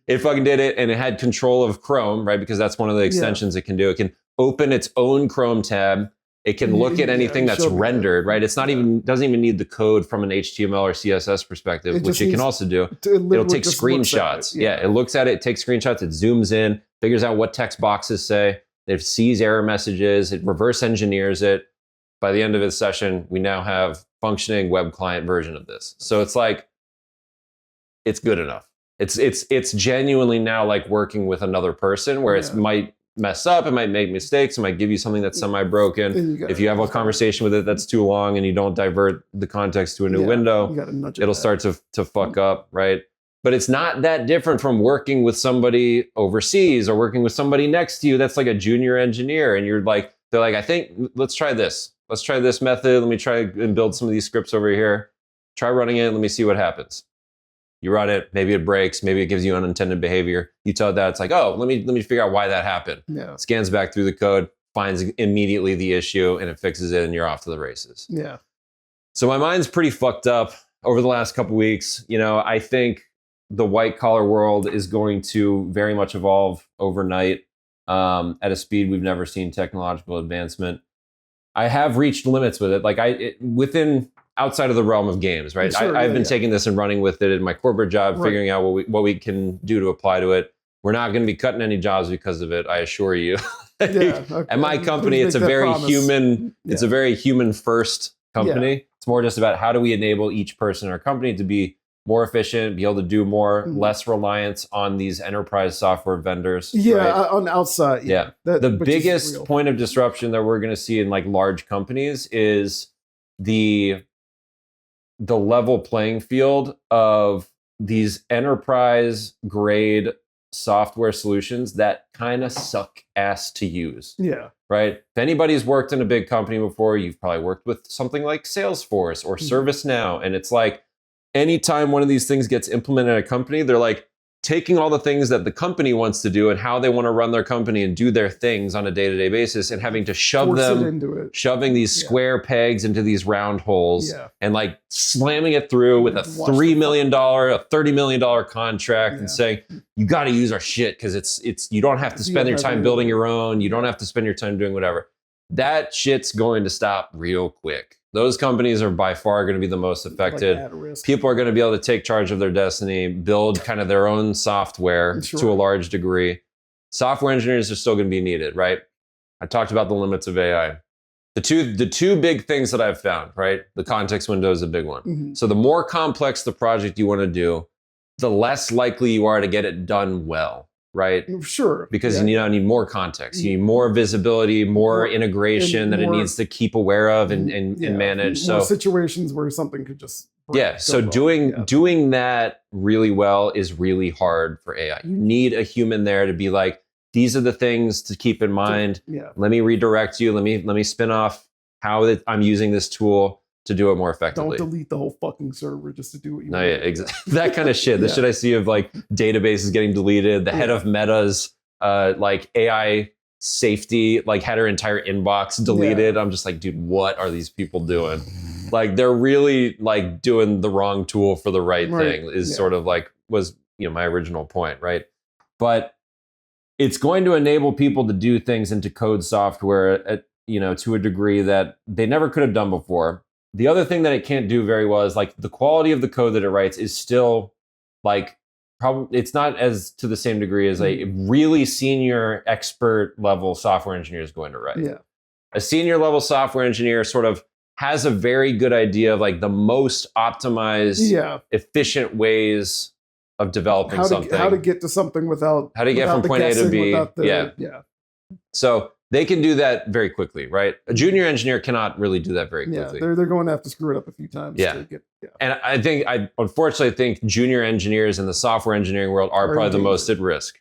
It fucking did it, and it had control of Chrome, right? Because that's one of the extensions it can do. It can open its own Chrome tab. It can look at anything that's rendered, right? It's not doesn't even need the code from an HTML or CSS perspective, which it can also do. It'll take screenshots. It looks at it, takes screenshots, it zooms in, figures out what text boxes say. It sees error messages, it reverse engineers it. By the end of the session, we now have functioning web client version of this. So it's like, it's good enough. It's genuinely now like working with another person where it might mess up, it might make mistakes, it might give you something that's semi-broken. If you have a conversation with it that's too long and you don't divert the context to a new window, it'll start to fuck up, right? But it's not that different from working with somebody overseas or working with somebody next to you that's like a junior engineer, and they're like, I think let's try this. Let's try this method. Let me try and build some of these scripts over here. Try running it. Let me see what happens. You run it, maybe it breaks, maybe it gives you unintended behavior. You tell that, it's like, oh, let me figure out why that happened. Yeah. Scans back through the code, finds immediately the issue, and it fixes it, and you're off to the races. Yeah. So my mind's pretty fucked up over the last couple weeks. I think the white collar world is going to very much evolve overnight at a speed we've never seen technological advancement. I have reached limits with it, within outside of the realm of games, right? Sure, I've been taking this and running with it in my corporate job, figuring out what we can do to apply to it. We're not going to be cutting any jobs because of it, I assure you. At my company, it's a very human, it's a very human first company. It's more just about how do we enable each person in our company to be more efficient, be able to do more, less reliance on these enterprise software vendors. On the outside. The biggest point of disruption that we're going to see in like large companies is the level playing field of these enterprise grade software solutions that kind of suck ass to use. Yeah. Right? If anybody's worked in a big company before, you've probably worked with something like Salesforce or ServiceNow, and it's like, anytime one of these things gets implemented at a company, they're like taking all the things that the company wants to do and how they want to run their company and do their things on a day-to-day basis, and having to shoving these square pegs into these round holes and like slamming it through with a $3 million, a $30 million contract and saying, you got to use our shit because it's you don't have to spend your time building your own. You don't have to spend your time doing whatever. That shit's going to stop real quick. Those companies are by far going to be the most affected. People are going to be able to take charge of their destiny, build kind of their own software to a large degree. Software engineers are still going to be needed, right? I talked about the limits of AI. The two big things that I've found, right? The context window is a big one. So the more complex the project you want to do, the less likely you are to get it done well. Right? Sure. Because you need more context. You need more visibility, more integration that it needs to keep aware of and manage. More situations where something could just break, so doing that really well is really hard for AI. You need a human there to be like, these are the things to keep in mind. Let me redirect you. Let me spin off how I'm using this tool to do it more effectively. Don't delete the whole fucking server just to do what you want. Exactly. That kind of shit. The shit I see of like databases getting deleted. The head of Meta's like AI safety like had her entire inbox deleted. I'm just like, dude, what are these people doing? Like they're really like doing the wrong tool for the right thing is sort of like was my original point, right? But it's going to enable people to do things into code software at to a degree that they never could have done before. The other thing that it can't do very well is like the quality of the code that it writes is still like probably it's not as to the same degree as a really senior expert level software engineer is going to write. A senior level software engineer sort of has a very good idea of like the most optimized, efficient ways of developing something. How to get to something without how to get from point A to B. So they can do that very quickly, right? A junior engineer cannot really do that very quickly. They're going to have to screw it up a few times. And I unfortunately think junior engineers in the software engineering world are probably the most at risk.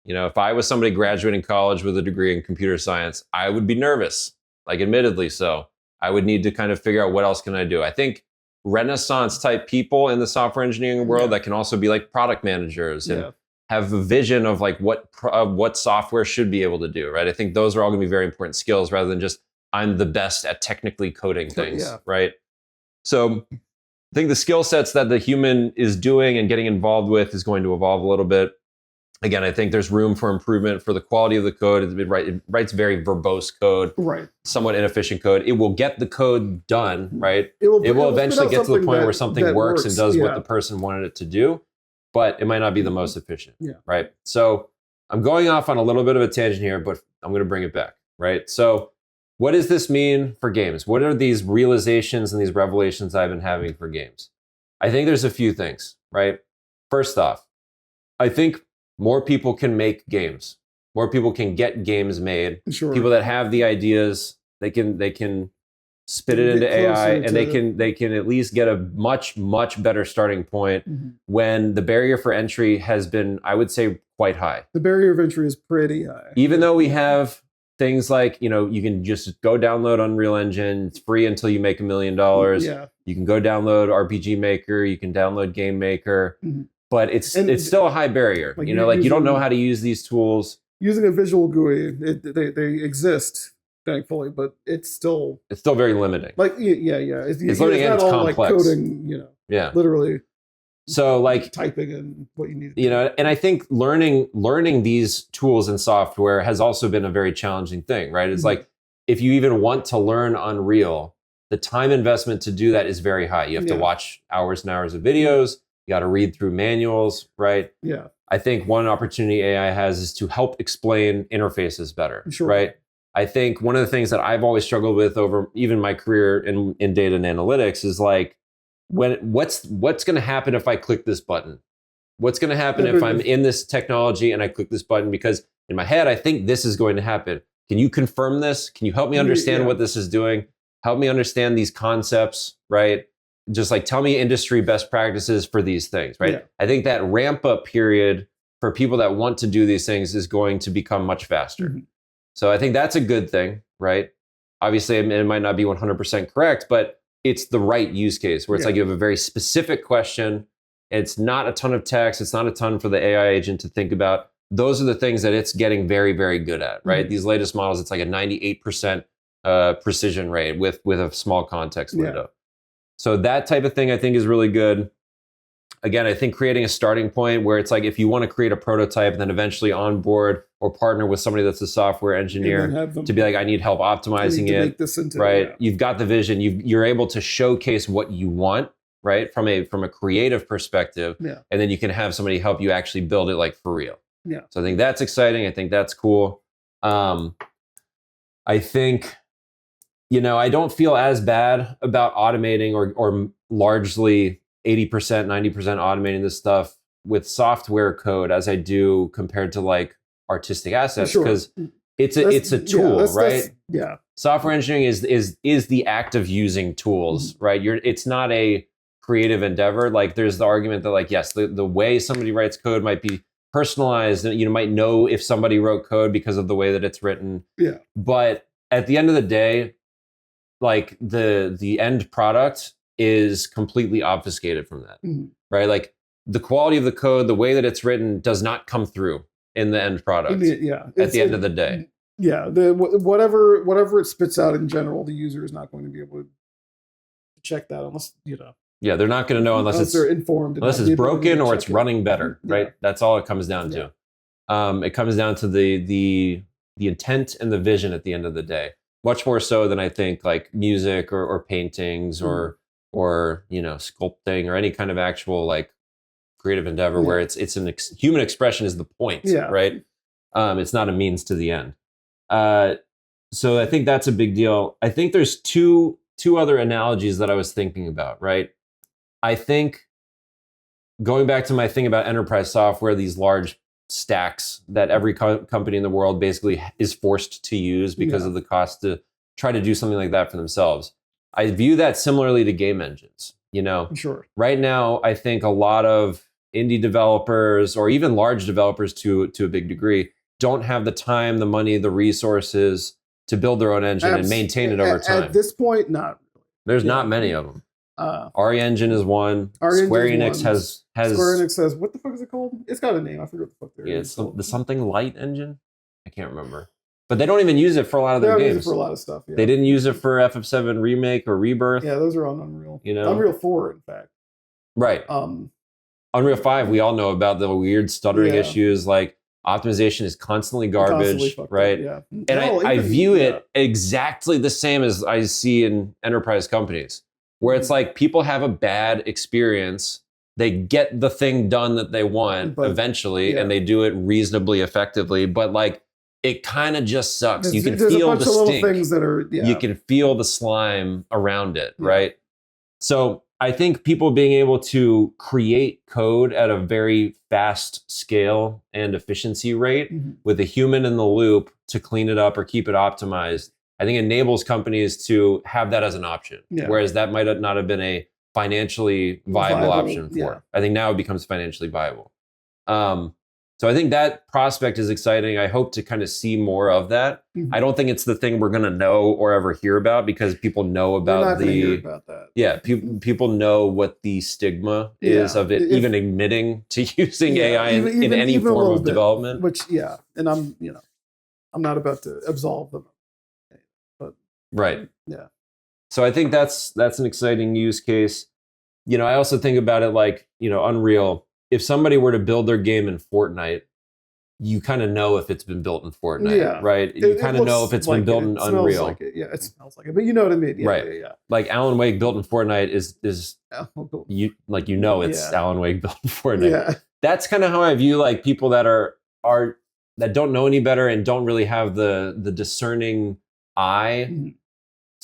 If I was somebody graduating college with a degree in computer science, I would be nervous, like admittedly so. I would need to kind of figure out what else can I do. I think Renaissance type people in the software engineering world that can also be like product managers and have a vision of like what software should be able to do, right? I think those are all going to be very important skills rather than just I'm the best at technically coding things, right? So I think the skill sets that the human is doing and getting involved with is going to evolve a little bit. Again, I think there's room for improvement for the quality of the code. It writes very verbose code, somewhat inefficient code. It will get the code done, right? It will eventually get to the point where something works and does what the person wanted it to do. But it might not be the most efficient, right? So I'm going off on a little bit of a tangent here, but I'm going to bring it back, right? So what does this mean for games? What are these realizations and these revelations I've been having for games? I think there's a few things, right? First off, I think more people can make games. More people can get games made. Sure. People that have the ideas, they can spit it into AI, and they can at least get a much better starting point when the barrier for entry has been, I would say, quite high. The barrier of entry is pretty high. Even though we have things like, you can just go download Unreal Engine. It's free until you make $1 million. Yeah. You can go download RPG Maker. You can download Game Maker. But it's still a high barrier. Like, you don't know how to use these tools. Using a visual GUI, they exist, thankfully, but it's still very limiting. Like yeah. It's learning and it's complex. Like coding, literally. So like typing in what you need. And I think learning these tools and software has also been a very challenging thing, right? It's like if you even want to learn Unreal, the time investment to do that is very high. You have to watch hours and hours of videos. You got to read through manuals, right? Yeah. I think one opportunity AI has is to help explain interfaces better, right? I think one of the things that I've always struggled with over even my career in data and analytics is like, what's going to happen if I click this button? What's going to happen if I'm in this technology and I click this button? Because in my head, I think this is going to happen. Can you confirm this? Can you help me understand what this is doing? Help me understand these concepts, right? Just like tell me industry best practices for these things, right? Yeah. I think that ramp up period for people that want to do these things is going to become much faster. So I think that's a good thing, right? Obviously, it might not be 100% correct, but it's the right use case where it's like you have a very specific question. It's not a ton of text. It's not a ton for the AI agent to think about. Those are the things that it's getting very, very good at, right? These latest models, it's like a 98% precision rate with a small context window. So that type of thing I think is really good. Again, I think creating a starting point where it's like if you want to create a prototype and then eventually onboard or partner with somebody that's a software engineer to be like, I need help optimizing it, make this into, right? You've got the vision. You're able to showcase what you want, right? From a creative perspective. And then you can have somebody help you actually build it like for real. So I think that's exciting. I think that's cool. I think, I don't feel as bad about automating or largely 80%, 90% automating this stuff with software code as I do compared to like artistic assets because it's a tool, right? Software engineering is the act of using tools, right? It's not a creative endeavor. Like there's the argument that like, yes, the way somebody writes code might be personalized and you might know if somebody wrote code because of the way that it's written. But at the end of the day, like the end product is completely obfuscated from that, right? Like the quality of the code, the way that it's written does not come through in the end product. At the end of the day. Whatever it spits out in general, the user is not going to be able to check that unless, Yeah, they're not going to know unless they're informed. Unless it's broken or it's running better, right? That's all it comes down to. It comes down to the intent and the vision at the end of the day. Much more so than I think like music or paintings or sculpting or any kind of actual like creative endeavor where it's human expression is the point, right? It's not a means to the end. So I think that's a big deal. I think there's two other analogies that I was thinking about, right? I think going back to my thing about enterprise software, these large stacks that every company in the world basically is forced to use because of the cost to try to do something like that for themselves. I view that similarly to game engines. Right now, I think a lot of indie developers or even large developers to a big degree don't have the time, the money, the resources to build their own engine and maintain it over time. At this point, not. There's not many of them. RE Engine is one. Square Enix has Square Enix has, what the fuck is it called? It's got a name. I forget what the fuck they're it's the something light engine. I can't remember. But they don't even use it for a lot of their games. They use it for a lot of stuff. They didn't use it for FF7 Remake or Rebirth. Yeah, those are on Unreal. Unreal 4, in fact. Right. Unreal 5, we all know about the weird stuttering issues. Like optimization is constantly garbage, right? And I view it exactly the same as I see in enterprise companies, where it's like people have a bad experience they get the thing done that they want eventually, and they do it reasonably effectively. But like, it kind of just sucks. You can feel the stink. Things that are, you can feel the slime around it, right? So I think people being able to create code at a very fast scale and efficiency rate with a human in the loop to clean it up or keep it optimized, I think enables companies to have that as an option. Whereas that might not have been a financially viable option for it. I think now it becomes financially viable. So I think that prospect is exciting. I hope to kind of see more of that. I don't think it's the thing we're going to know or ever hear about, because people know about people know what the stigma is of it, even admitting to using AI in any form of development. Which, and I'm not about to absolve them. But so I think that's an exciting use case. I also think about it like, Unreal. If somebody were to build their game in Fortnite, you kind of know if it's been built in Fortnite, right? You kind of know if it's been built in Unreal. Like it. Yeah, it smells like it, but you know what I mean. Yeah. Like Alan Wake built in Fortnite is it's Alan Wake built in Fortnite. Yeah. That's kind of how I view like people that are that don't know any better and don't really have the discerning eye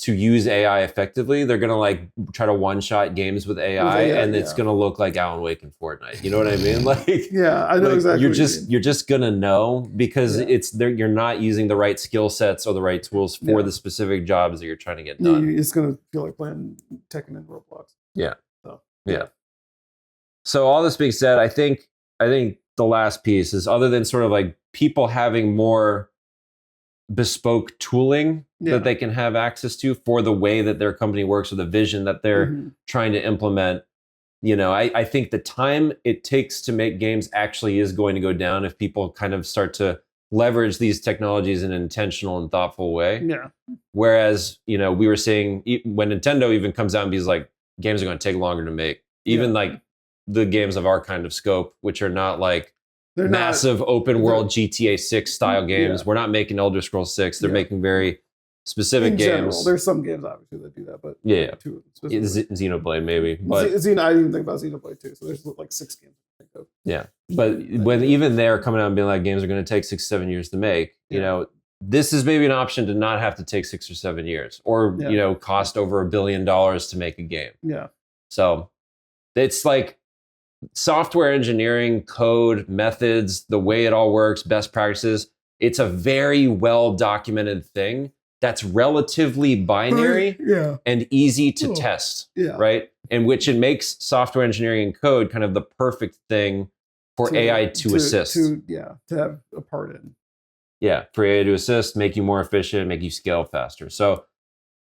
to use AI effectively. They're gonna like try to one-shot games with AI, and it's gonna look like Alan Wake and Fortnite. You know what I mean? Like, I know exactly. You're just gonna know, because you're not using the right skill sets or the right tools for the specific jobs that you're trying to get done. It's gonna feel like playing Tekken and Roblox. So all this being said, I think the last piece is, other than sort of like people having more bespoke tooling that they can have access to for the way that their company works or the vision that they're trying to implement. I think the time it takes to make games actually is going to go down if people kind of start to leverage these technologies in an intentional and thoughtful way. Whereas, we were saying when Nintendo even comes out and be like, games are going to take longer to make, even like the games of our kind of scope, which are not like massive open world GTA 6 style games. We're not making Elder Scrolls 6. They're making very specific games. General, there's some games obviously that do that, but two of them Xenoblade maybe. But I didn't even think about Xenoblade too. So there's like 6 games to think of. Yeah, but when even they're coming out and being like, games are going to take 6-7 years to make, this is maybe an option to not have to take 6 or 7 years, or cost over $1 billion to make a game. So it's like software engineering, code, methods, the way it all works, best practices. It's a very well documented thing that's relatively binary and easy to test, right? And which it makes software engineering and code kind of the perfect thing for AI to assist. To have a part in. Yeah, for AI to assist, make you more efficient, make you scale faster. So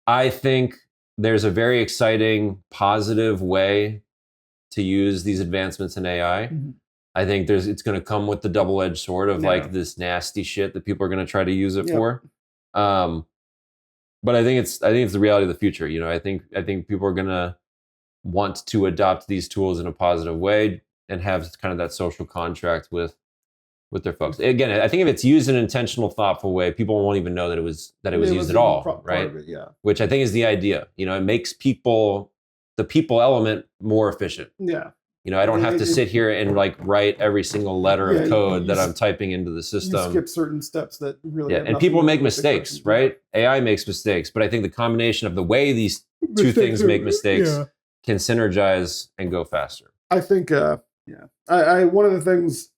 I think there's a very exciting, positive way to use these advancements in AI. I think it's going to come with the double-edged sword of like this nasty shit that people are going to try to use it for. But I think it's the reality of the future. I think people are going to want to adopt these tools in a positive way and have kind of that social contract with their folks. Again, I think if it's used in an intentional, thoughtful way, people won't even know that it was used at all, right? Which I think is the idea. It makes the people element more efficient. I don't have to sit here and like write every single letter of code that I'm typing into the system. You skip certain steps that really. And people make mistakes, right? AI makes mistakes, but I think the combination of the way these two things make mistakes can synergize and go faster. I think, I one of the things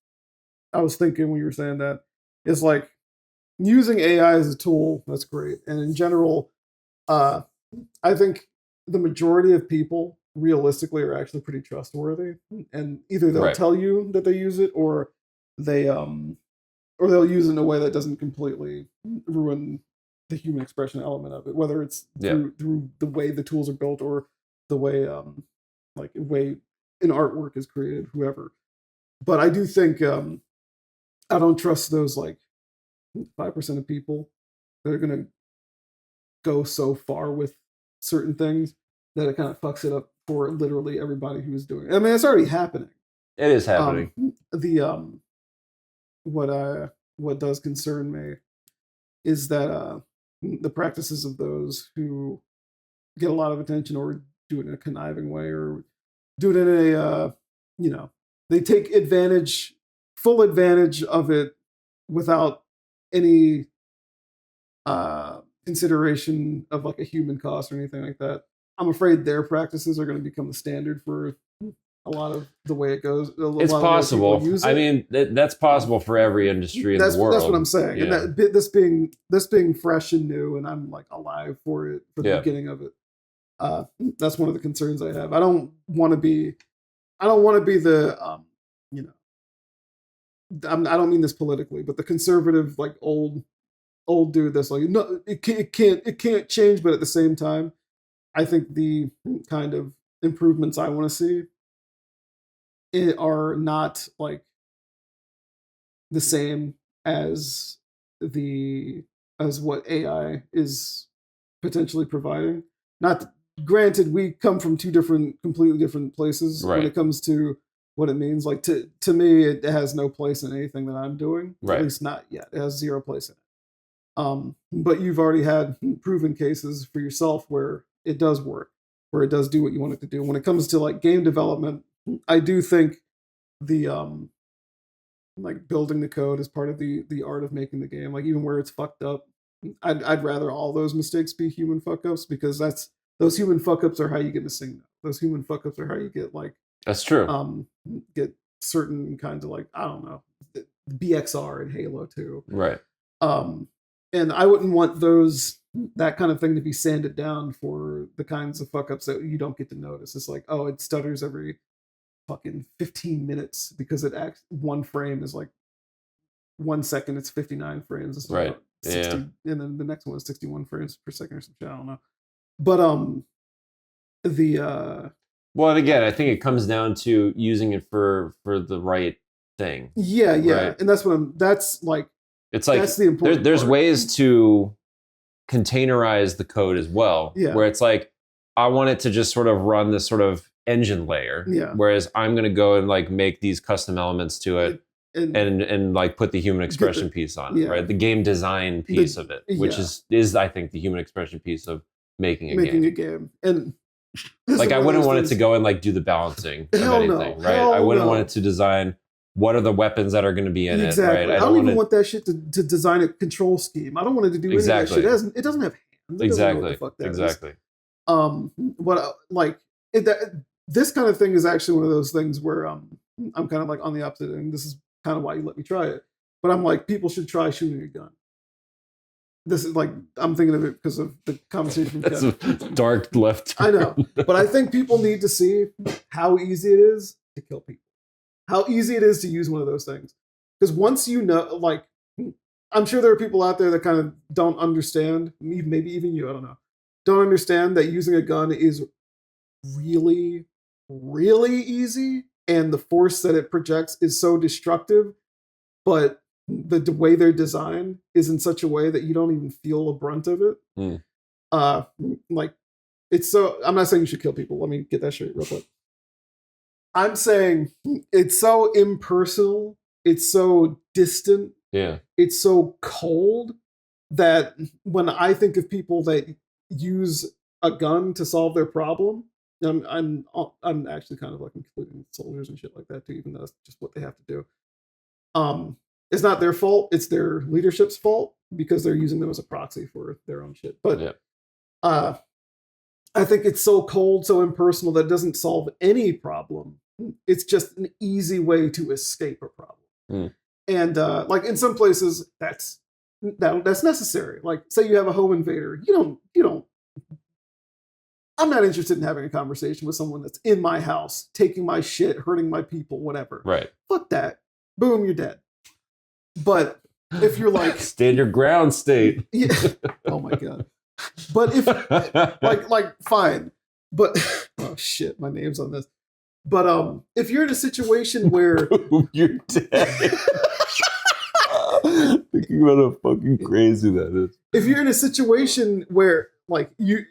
I was thinking when you were saying that is like using AI as a tool. That's great, and in general, I think the majority of people realistically are actually pretty trustworthy, and either they'll tell you that they use it, or they'll use it in a way that doesn't completely ruin the human expression element of it, whether it's through the way the tools are built or the way way an artwork is created, whoever. But I do think I don't trust those like 5% of people that are going to go so far with certain things that it kind of fucks it up for literally everybody who's doing it. I mean, it's already happening. It is happening. What does concern me is that the practices of those who get a lot of attention or do it in a conniving way or do it in they take full advantage of it without any consideration of like a human cost or anything like that. I'm afraid their practices are going to become the standard for a lot of the way it goes. It's possible. I mean, that's possible for every industry in the world. That's what I'm saying. Yeah. And this being fresh and new, and I'm like alive for it for the beginning of it. That's one of the concerns I have. I don't want to be the I don't mean this politically, but the conservative like old dude that's like, no, it can't change, but at the same time, I think the kind of improvements I want to see are not like the same as what AI is potentially providing. Not granted, we come from two completely different places when it comes to what it means. Like to me, it has no place in anything that I'm doing. At least not yet. It has zero place in it. But you've already had proven cases for yourself where it does work, where it does do what you want it to do. When it comes to like game development, I do think the like building the code is part of the art of making the game. Like even where it's fucked up, I'd rather all those mistakes be human fuck ups, because those human fuck ups are how you get to sing. Those human fuck ups are how you get like that's true. Get certain kinds of like, I don't know, BXR in Halo 2. Right. And I wouldn't want that kind of thing to be sanded down for the kinds of fuck ups that you don't get to notice. It's like, oh, it stutters every fucking 15 minutes because one frame is like 1 second, it's 59 frames. It's right. 60, and then the next one is 61 frames per second or something. I don't know. But well, and again, I think it comes down to using it for the right thing. Yeah. Right? And that's like that's the important there's part. ways to containerize the code as well. Yeah. Where it's like, I want it to just sort of run this sort of engine layer. Yeah. Whereas I'm going to go and like make these custom elements to it and like put the human expression piece on it, right? The game design piece of it, which is I think the human expression piece of making a game. And like I wouldn't want it to go and like do the balancing of anything, right? I wouldn't want it to design what are the weapons that are going to be in it, right? I don't even want that shit to design a control scheme. I don't want it to do any of that shit. It doesn't have hands. Exactly. But like this kind of thing is actually one of those things where I'm kind of like on the opposite end. This is kind of why you let me try it. But I'm like, people should try shooting a gun. This is like, I'm thinking of it because of the conversation. That's a dark left turn. I know, but I think people need to see how easy it is to kill people. How easy it is to use one of those things. Because once you know, like, I'm sure there are people out there that kind of don't understand, maybe even you, I don't know, don't understand that using a gun is really, really easy. And the force that it projects is so destructive. But the way they're designed is in such a way that you don't even feel the brunt of it. Like, it's so, I'm not saying you should kill people. Let me get that straight real quick. I'm saying it's so impersonal, it's so distant, it's so cold that when I think of people that use a gun to solve their problem, I'm actually kind of like including soldiers and shit like that too, even though that's just what they have to do. It's not their fault, it's their leadership's fault because they're using them as a proxy for their own shit. But I think it's so cold, so impersonal that it doesn't solve any problem. It's just an easy way to escape a problem. And like in some places that's necessary. Like say you have a home invader, you don't I'm not interested in having a conversation with someone that's in my house, taking my shit, hurting my people, whatever. Right. Fuck that. Boom, you're dead. But if you're like stand your ground, state. Yeah. Oh my god. But if like fine. But oh shit, my name's on this. But if you're in a situation where you're dead. Thinking about how fucking crazy that is. If you're in a situation where like you're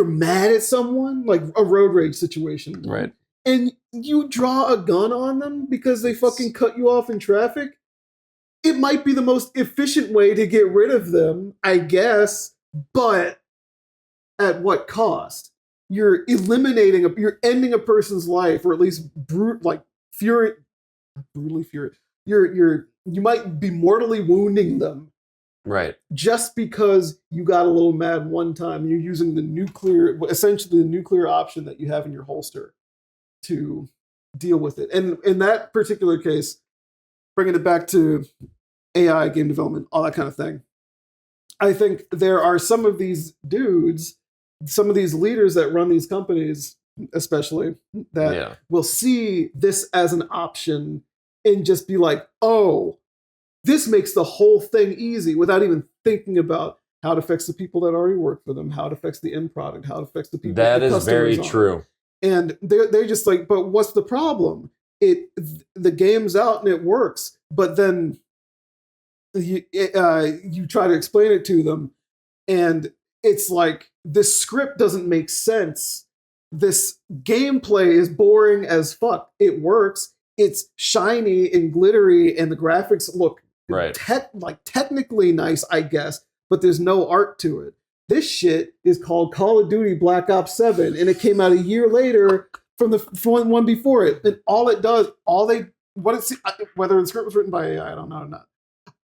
mad at someone, like a road rage situation, right? And you draw a gun on them because they fucking cut you off in traffic, it might be the most efficient way to get rid of them, I guess, but at what cost? you're you're ending a person's life, or at least brutally furious. You might be mortally wounding them, right? Just because you got a little mad one time. You're using essentially the nuclear option that you have in your holster to deal with it. And in that particular case, bringing it back to AI, game development, all that kind of thing, I think there are some of these dudes, some of these leaders that run these companies, especially, that will see this as an option and just be like, oh, this makes the whole thing easy, without even thinking about how it affects the people that already work for them, how it affects the end product, how it affects the people. That is very true. And they're just like, but what's the problem? The game's out and it works, but then you try to explain it to them, and it's like, this script doesn't make sense. This gameplay is boring as fuck. It works. It's shiny and glittery, and the graphics look technically nice, I guess, but there's no art to it. This shit is called Call of Duty Black Ops 7, and it came out a year later from the one before it. And whether the script was written by AI, I don't know or not.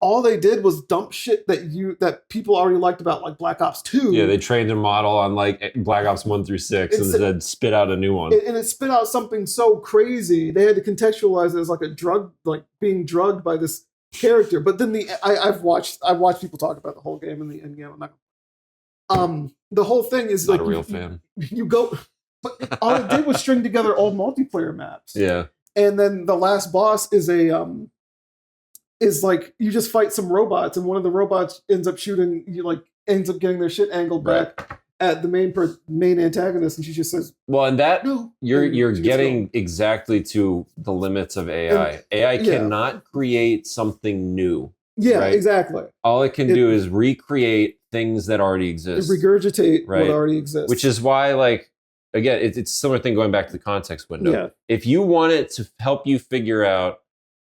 All they did was dump shit that people already liked about, like Black Ops 2. Yeah, they trained a model on like Black Ops 1 through 6 and said spit out a new one. And it spit out something so crazy. They had to contextualize it as like a drug, like being drugged by this character. But then I've watched people talk about the whole game and the end game. I'm not the whole thing is not like a real fan. You go, but all it did was string together old multiplayer maps. Yeah. And then the last boss is like, you just fight some robots, and one of the robots ends up getting their shit angled back at the main antagonist, and she just says, well, and that no, you're getting exactly to the limits of AI. And AI cannot create something new. Yeah, right? Exactly. All it can do is recreate things that already exist. Regurgitate what already exists. Which is why, like, again, it's a similar thing going back to the context window. Yeah. If you want it to help you figure out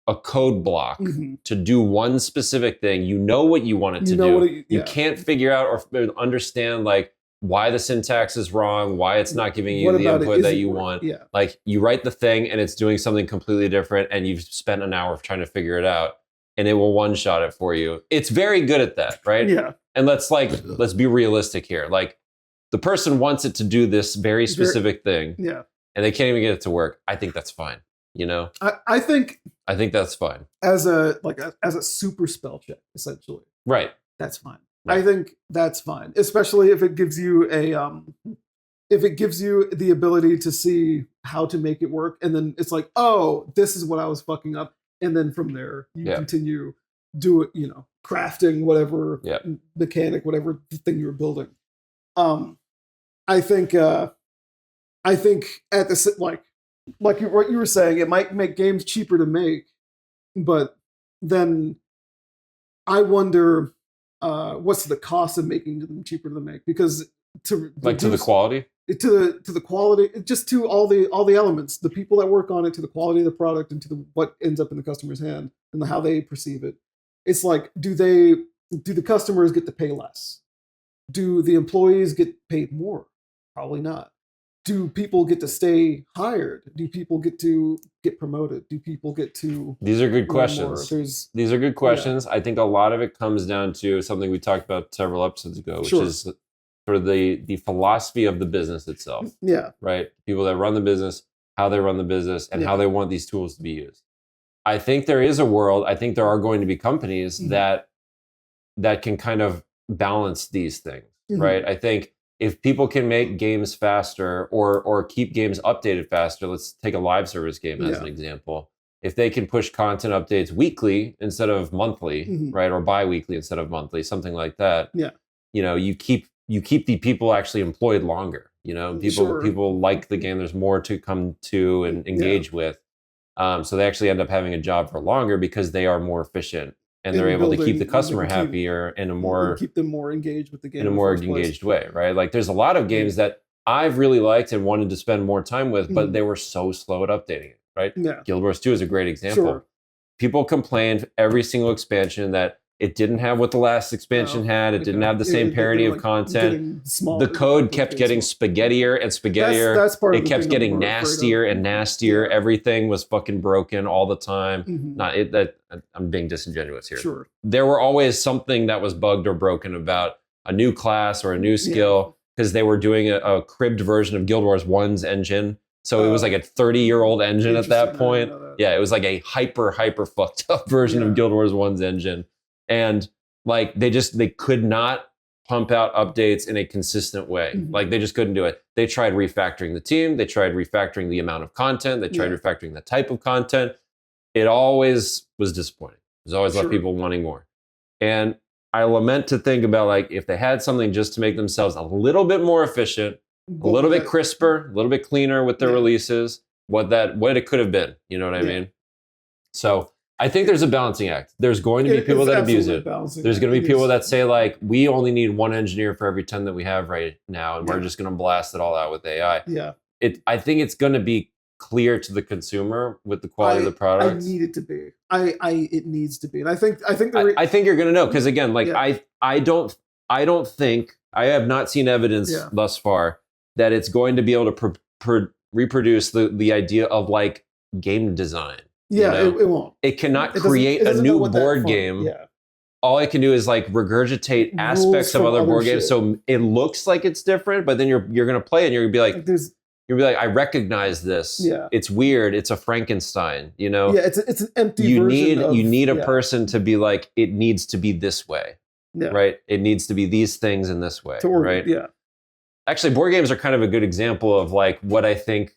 a code block to do one specific thing, you know what you want it to do. You can't figure out or understand like why the syntax is wrong, why it's not giving you the input that you want. Yeah. Like, you write the thing and it's doing something completely different, and you've spent an hour trying to figure it out, and it will one-shot it for you. It's very good at that, right? Yeah. And let's be realistic here. Like, the person wants it to do this very specific thing. Yeah. And they can't even get it to work. I think that's fine. You know? I think that's fine. As a super spell check, essentially. Right. That's fine. Right. I think that's fine, especially if it gives you the ability to see how to make it work, and then it's like, oh, this is what I was fucking up, and then from there you continue do it, crafting whatever mechanic, whatever thing you're building. I think at the like what you were saying, it might make games cheaper to make, but then I wonder what's the cost of making them cheaper to make, because to the quality, to the quality, just to all the elements, the people that work on it, to the quality of the product, and to what ends up in the customer's hand and how they perceive it. It's like, do the customers get to pay less? Do the employees get paid more? Probably not. Do people get to stay hired? Do people get to get promoted? Do people get to... These are good questions. These are good questions. Yeah. I think a lot of it comes down to something we talked about several episodes ago, which is sort of the philosophy of the business itself. Yeah. Right? People that run the business, how they run the business, and how they want these tools to be used. I think there is a world, I think there are going to be companies that can kind of balance these things, right? I think if people can make games faster or keep games updated faster, let's take a live service game as an example. If they can push content updates weekly instead of monthly, right, or bi-weekly instead of monthly, something like that. Yeah, you keep the people actually employed longer. People like the game. There's more to come to and engage with. So they actually end up having a job for longer because they are more efficient. And they're able to keep the customer happier in a more... Keep them more engaged with the game. In a more engaged way, right? Like, there's a lot of games that I've really liked and wanted to spend more time with, but they were so slow at updating it, right? Yeah. Guild Wars 2 is a great example. Sure. People complained every single expansion that It didn't have what the last expansion had. It didn't have the same parity of content. The code kept getting spaghettier and spaghettier. That's part of it kept getting nastier and nastier. Yeah. Everything was fucking broken all the time. Mm-hmm. I'm being disingenuous here. Sure. There were always something that was bugged or broken about a new class or a new skill because they were doing a cribbed version of Guild Wars 1's engine. So it was like a 30-year-old engine at that point. Yeah, it was like a hyper fucked up version of Guild Wars 1's engine. And like they could not pump out updates in a consistent way. Mm-hmm. Like they just couldn't do it. They tried refactoring the team. They tried refactoring the amount of content. They tried refactoring the type of content. It always was disappointing. It was always left people wanting more. And I lament to think about like if they had something just to make themselves a little bit more efficient, a little bit crisper, a little bit cleaner with their releases, what it could have been. You know what I mean? So I think there's a balancing act. There's going to be people that abuse it. There's going to be people that say like, we only need one engineer for every 10 that we have right now, and we're just going to blast it all out with AI. Yeah. I think it's going to be clear to the consumer with the quality of the product. I need it to be. It needs to be, and I think you're going to know because again, like I don't think I have not seen evidence thus far that it's going to be able to reproduce the idea of like game design. Yeah, you know? it won't. It cannot create a new board game. Yeah. All it can do is like regurgitate aspects of other board games. So it looks like it's different, but then you're going to play it and you're going to be like, I recognize this. Yeah. It's weird. It's a Frankenstein, you know? Yeah, it's an empty version. You need a person to be like, it needs to be this way. Yeah. Right? It needs to be these things in this way. Right? Yeah. Actually, board games are kind of a good example of like what I think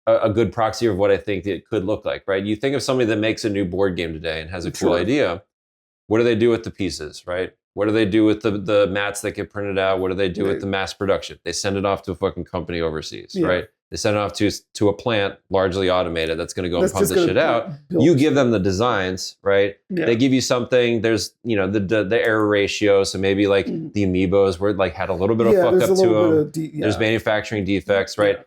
a good proxy of what I think it could look like, right? You think of somebody that makes a new board game today and has a cool idea. What do they do with the pieces, right? What do they do with the mats that get printed out? What do they do with the mass production? They send it off to a fucking company overseas, right? They send it off to a plant largely automated that's going to go and pump the shit out. You give them the designs, right? Yeah. They give you something. There's the error ratio, so maybe like the amiibos where it like had a little bit of fuck up to them. There's manufacturing defects, right?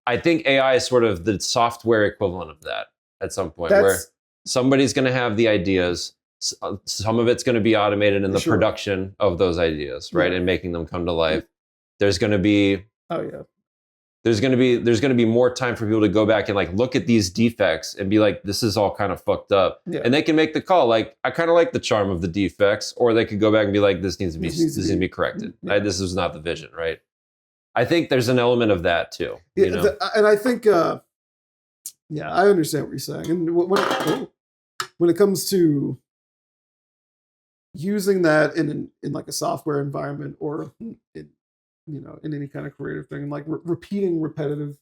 I think AI is sort of the software equivalent of that at some point, where somebody's going to have the ideas. Some of it's going to be automated in the production of those ideas, right, and making them come to life. There's going to be there's going to be more time for people to go back and like look at these defects and be like, this is all kind of fucked up, and they can make the call like, I kind of like the charm of the defects, or they could go back and be like, this needs to be corrected. This is not the vision, right? I think there's an element of that too. You know? And I think, I understand what you're saying. And when it comes to using that in like a software environment or in any kind of creative thing, like repeating repetitive,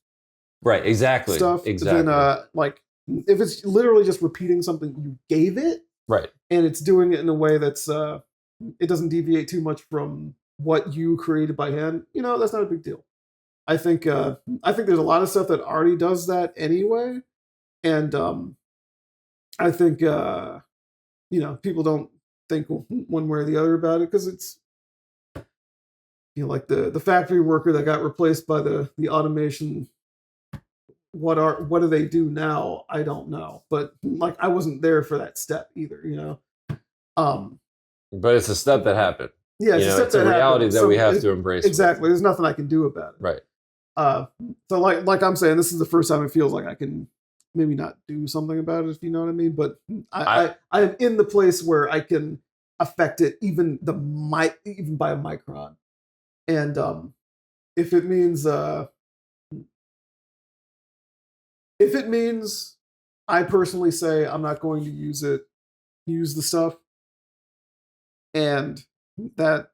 right? Exactly. Stuff. Then, like if it's literally just repeating something you gave it, right, and it's doing it in a way that's it doesn't deviate too much from what you created by hand, that's not a big deal. I think there's a lot of stuff that already does that anyway, and I think people don't think one way or the other about it because it's like the factory worker that got replaced by the automation. What do they do now? I don't know, but like I wasn't there for that step either. But it's a step that happened. Yeah, it's a reality that we have to embrace. Exactly. There's nothing I can do about it. Right. So like I'm saying, this is the first time it feels like I can maybe not do something about it, if you know what I mean. But I am in the place where I can affect it even by a micron. And if it means I personally say I'm not going to use the stuff, and that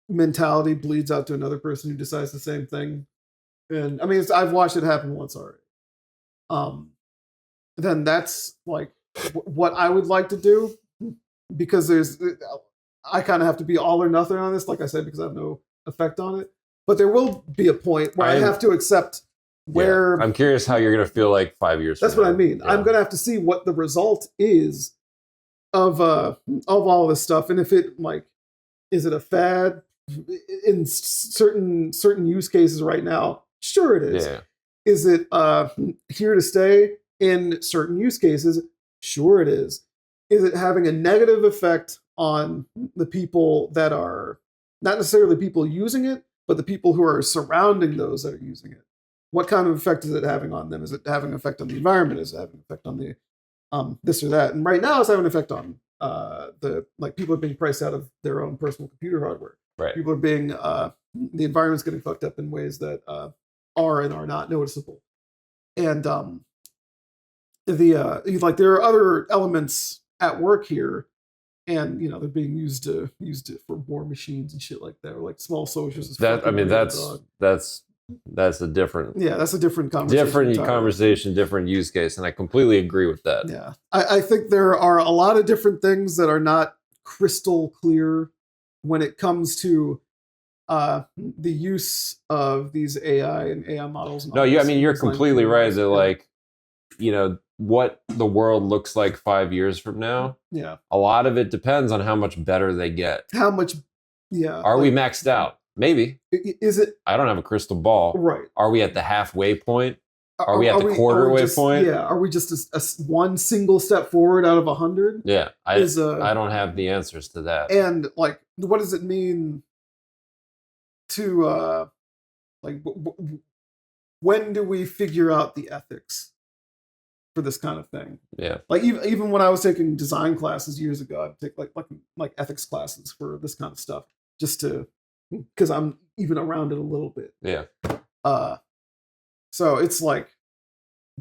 mentality bleeds out to another person who decides the same thing, and I mean I've watched it happen once already, then that's like what I would like to do, because I kind of have to be all or nothing on this, like I said, because I have no effect on it. But there will be a point where I have to accept where... I'm curious how you're going to feel like 5 years from now. That's what I mean. Yeah. I'm going to have to see what the result is of all this stuff. And if it, like, is it a fad in certain use cases right now? Sure it is. Yeah. Is it here to stay in certain use cases? Sure it is. is it having a negative effect on the people that are not necessarily the people using it, but the people who are surrounding those that are using it? What kind of effect is it having on them? Is it having an effect on the environment? Is it having an effect on the this or that? And right now, it's having an effect on the people are being priced out of their own personal computer hardware. Right. People are being the environment's getting fucked up in ways that are and are not noticeable. And there are other elements at work here, and they're being used for war machines and shit like that, or like small soldiers. That's a different that's a different conversation. Different use case, and I completely agree with that. Yeah, I think there are a lot of different things that are not crystal clear when it comes to the use of these AI and AI models. No, you're completely right. That what the world looks like 5 years from now. Yeah, a lot of it depends on how much better they get. How much? Yeah. Are we maxed out? Maybe. Is it? I don't have a crystal ball. Right. Are we at the halfway point? Are we at the quarter-way point? Yeah. Are we just a one single step forward out of 100? Yeah. I don't have the answers to that. And what does it mean to when do we figure out the ethics for this kind of thing? Yeah. Even when I was taking design classes years ago, I'd take like ethics classes for this kind of stuff, just to because I'm even around it a little bit. Yeah. So it's like,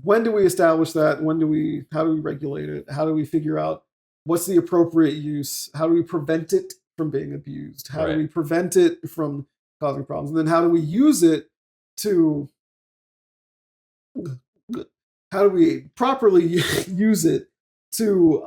when do we establish that? How do we regulate it? How do we figure out what's the appropriate use? How do we prevent it from being abused? How do we prevent it from causing problems? And then how do we use it how do we properly use it to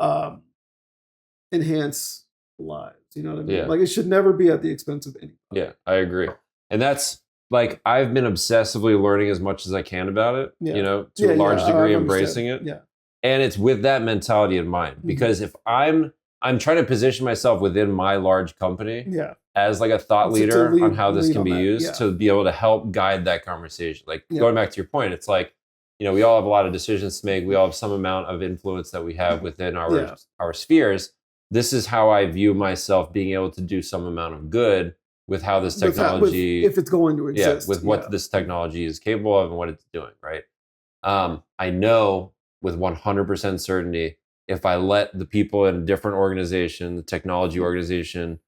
enhance lives? You know what I mean? Yeah. It should never be at the expense of anyone. Yeah, I agree. And that's I've been obsessively learning as much as I can about it, to a large degree, embracing it. Yeah. And it's with that mentality in mind, because if I'm trying to position myself within my large company as a thought leader on how this can be used to be able to help guide that conversation. Going back to your point, it's we all have a lot of decisions to make. We all have some amount of influence that we have within our spheres. This is how I view myself being able to do some amount of good with how this technology, if it's going to exist, with what this technology is capable of and what it's doing, right? I know with 100% certainty, if I let the people in a different organization, the technology organization,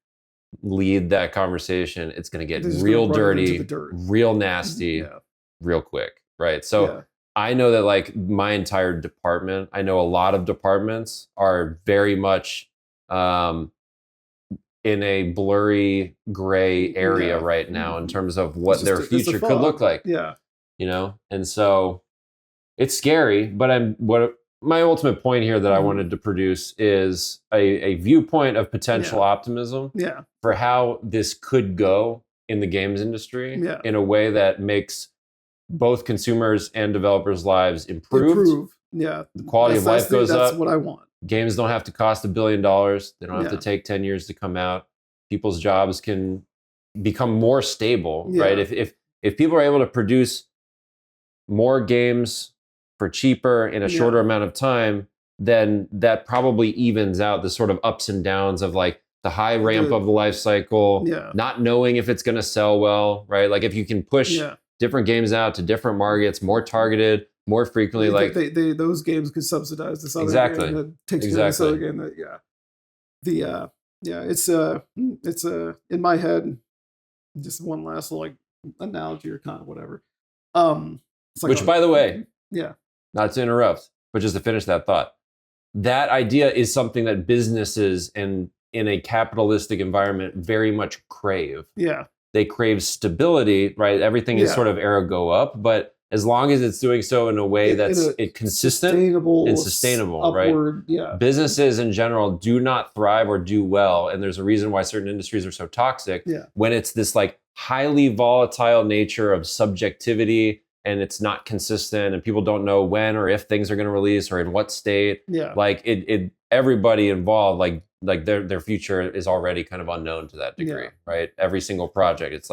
lead that conversation, it's going to get real dirty, real nasty, real quick, right? So I know that my entire department, I know a lot of departments are very much in a blurry gray area right now in terms of what their future could look like. Yeah. And so it's scary, but my ultimate point here that I wanted to produce is a viewpoint of potential optimism for how this could go in the games industry in a way that makes both consumers and developers' lives improved. Yeah. The quality of life goes up. That's what I want. Games don't have to cost $1 billion. They don't have to take 10 years to come out. People's jobs can become more stable, right? If people are able to produce more games for cheaper in a shorter amount of time, then that probably evens out the sort of ups and downs of the high ramp of the life cycle, not knowing if it's going to sell well, right? If you can push different games out to different markets, more targeted, more frequently, those games could subsidize this other game that takes care of this other game. It's in my head. Just one last analogy or kind of whatever. Which, by the way, not to interrupt, but just to finish that thought, that idea is something that businesses in a capitalistic environment very much crave. Yeah, they crave stability, right? Everything is sort of ergo up, but as long as it's doing so in a way that's consistent and sustainable, upward, right? Businesses in general do not thrive or do well, and there's a reason why certain industries are so toxic when it's this highly volatile nature of subjectivity, and it's not consistent, and people don't know when or if things are going to release or in what state. Everybody involved, their future is already kind of unknown to that degree, right? Every single project, it's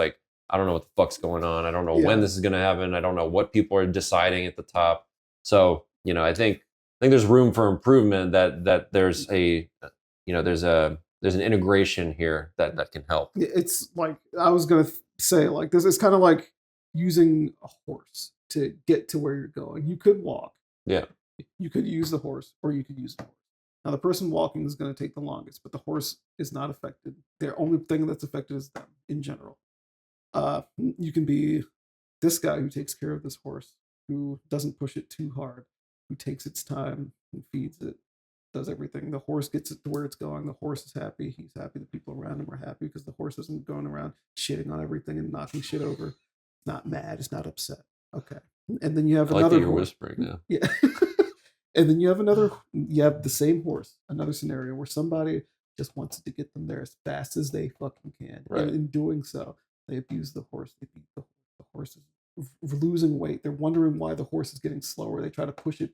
I don't know what the fuck's going on. I don't know when this is going to happen. I don't know what people are deciding at the top. So, I think think there's room for improvement. That there's a there's an integration here that can help. It's like I was gonna say, like this is kind of like using a horse to get to where you're going. You could walk. Yeah. You could use the horse, or you could use the horse. Now, the person walking is going to take the longest, but the horse is not affected. The only thing that's affected is them in general. You can be this guy who takes care of this horse, who doesn't push it too hard, who takes its time and feeds it, does everything. The horse gets it to where it's going. The horse is happy. He's happy. The people around him are happy because the horse isn't going around shitting on everything and knocking shit over. It's not mad. It's not upset. Okay. And then you have another. Like you're whispering now. Yeah. And then you have the same horse, another scenario where somebody just wants to get them there as fast as they fucking can. Right. And in doing so, they abuse the horse. They beat the horse. The horse is losing weight. They're wondering why the horse is getting slower. They try to push it.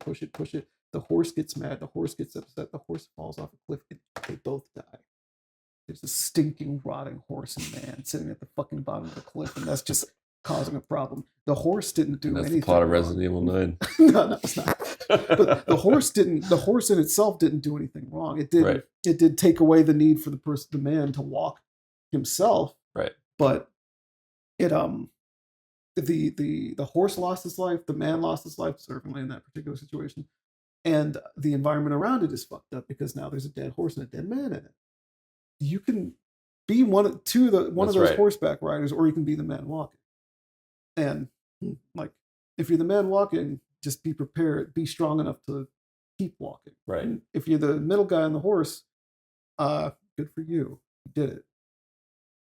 The horse gets mad. The horse gets upset. The horse falls off a cliff. And they both die. There's a stinking, rotting horse and man sitting at the fucking bottom of the cliff, and that's just causing a problem. The horse didn't do anything. That's the plot of Resident Evil 9. No, it's not. But the horse in itself didn't do anything wrong. It did. Right. It did take away the need for the man to walk himself. Right. But it the horse lost his life. The man lost his life, certainly in that particular situation, and the environment around it is fucked up because now there's a dead horse and a dead man in it. You can be one of those horseback riders, or you can be the man walking. And like, if you're the man walking, just be prepared, be strong enough to keep walking. Right. And if you're the middle guy on the horse, good for you. You did it.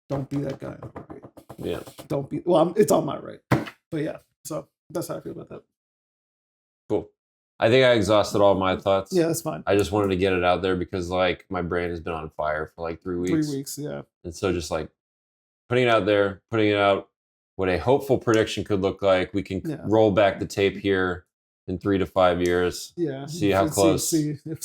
Don't be that guy on the right. Yeah. Don't be. Well, it's on my right. But yeah, so that's how I feel about that. Cool. I think I exhausted all my thoughts. Yeah, that's fine. I just wanted to get it out there because like my brain has been on fire for like 3 weeks. 3 weeks, yeah. And so just like putting it out there, putting it out, what a hopeful prediction could look like. We can roll back the tape here in 3 to 5 years. Yeah. See how close. See if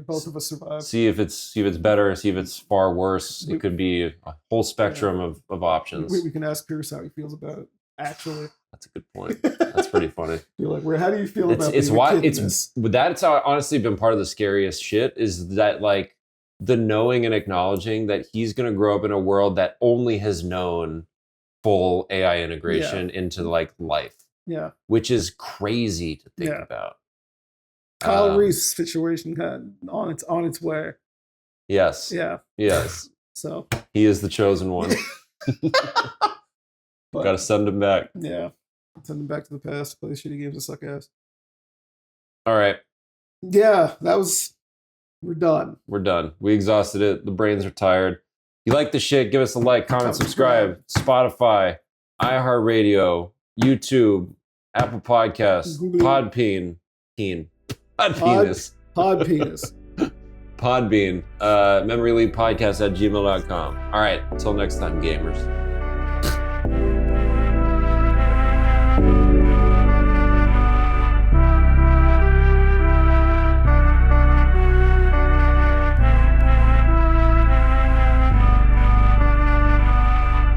both of us survive. See if it's better. See if it's far worse. It could be a whole spectrum of options. We can ask Pierce how he feels about it. Actually, that's a good point. That's pretty funny. You're like, how do you feel about that's honestly been part of the scariest shit is that like the knowing and acknowledging that he's gonna grow up in a world that only has known full AI integration into like life. Yeah. Which is crazy to think about. Kyle Reese situation kind of on its way. Yes. Yeah. Yes. So he is the chosen one. Gotta send him back. Yeah. Send him back to the past, play shitty games and suck ass. All right. Yeah, we're done. We're done. We exhausted it. The brains are tired. You like the shit, give us a like, comment, subscribe. Spotify, iHeartRadio, YouTube, Apple Podcasts, Podbean. Podbean. MemoryLeaguePodcast@gmail.com. All right, until next time, gamers.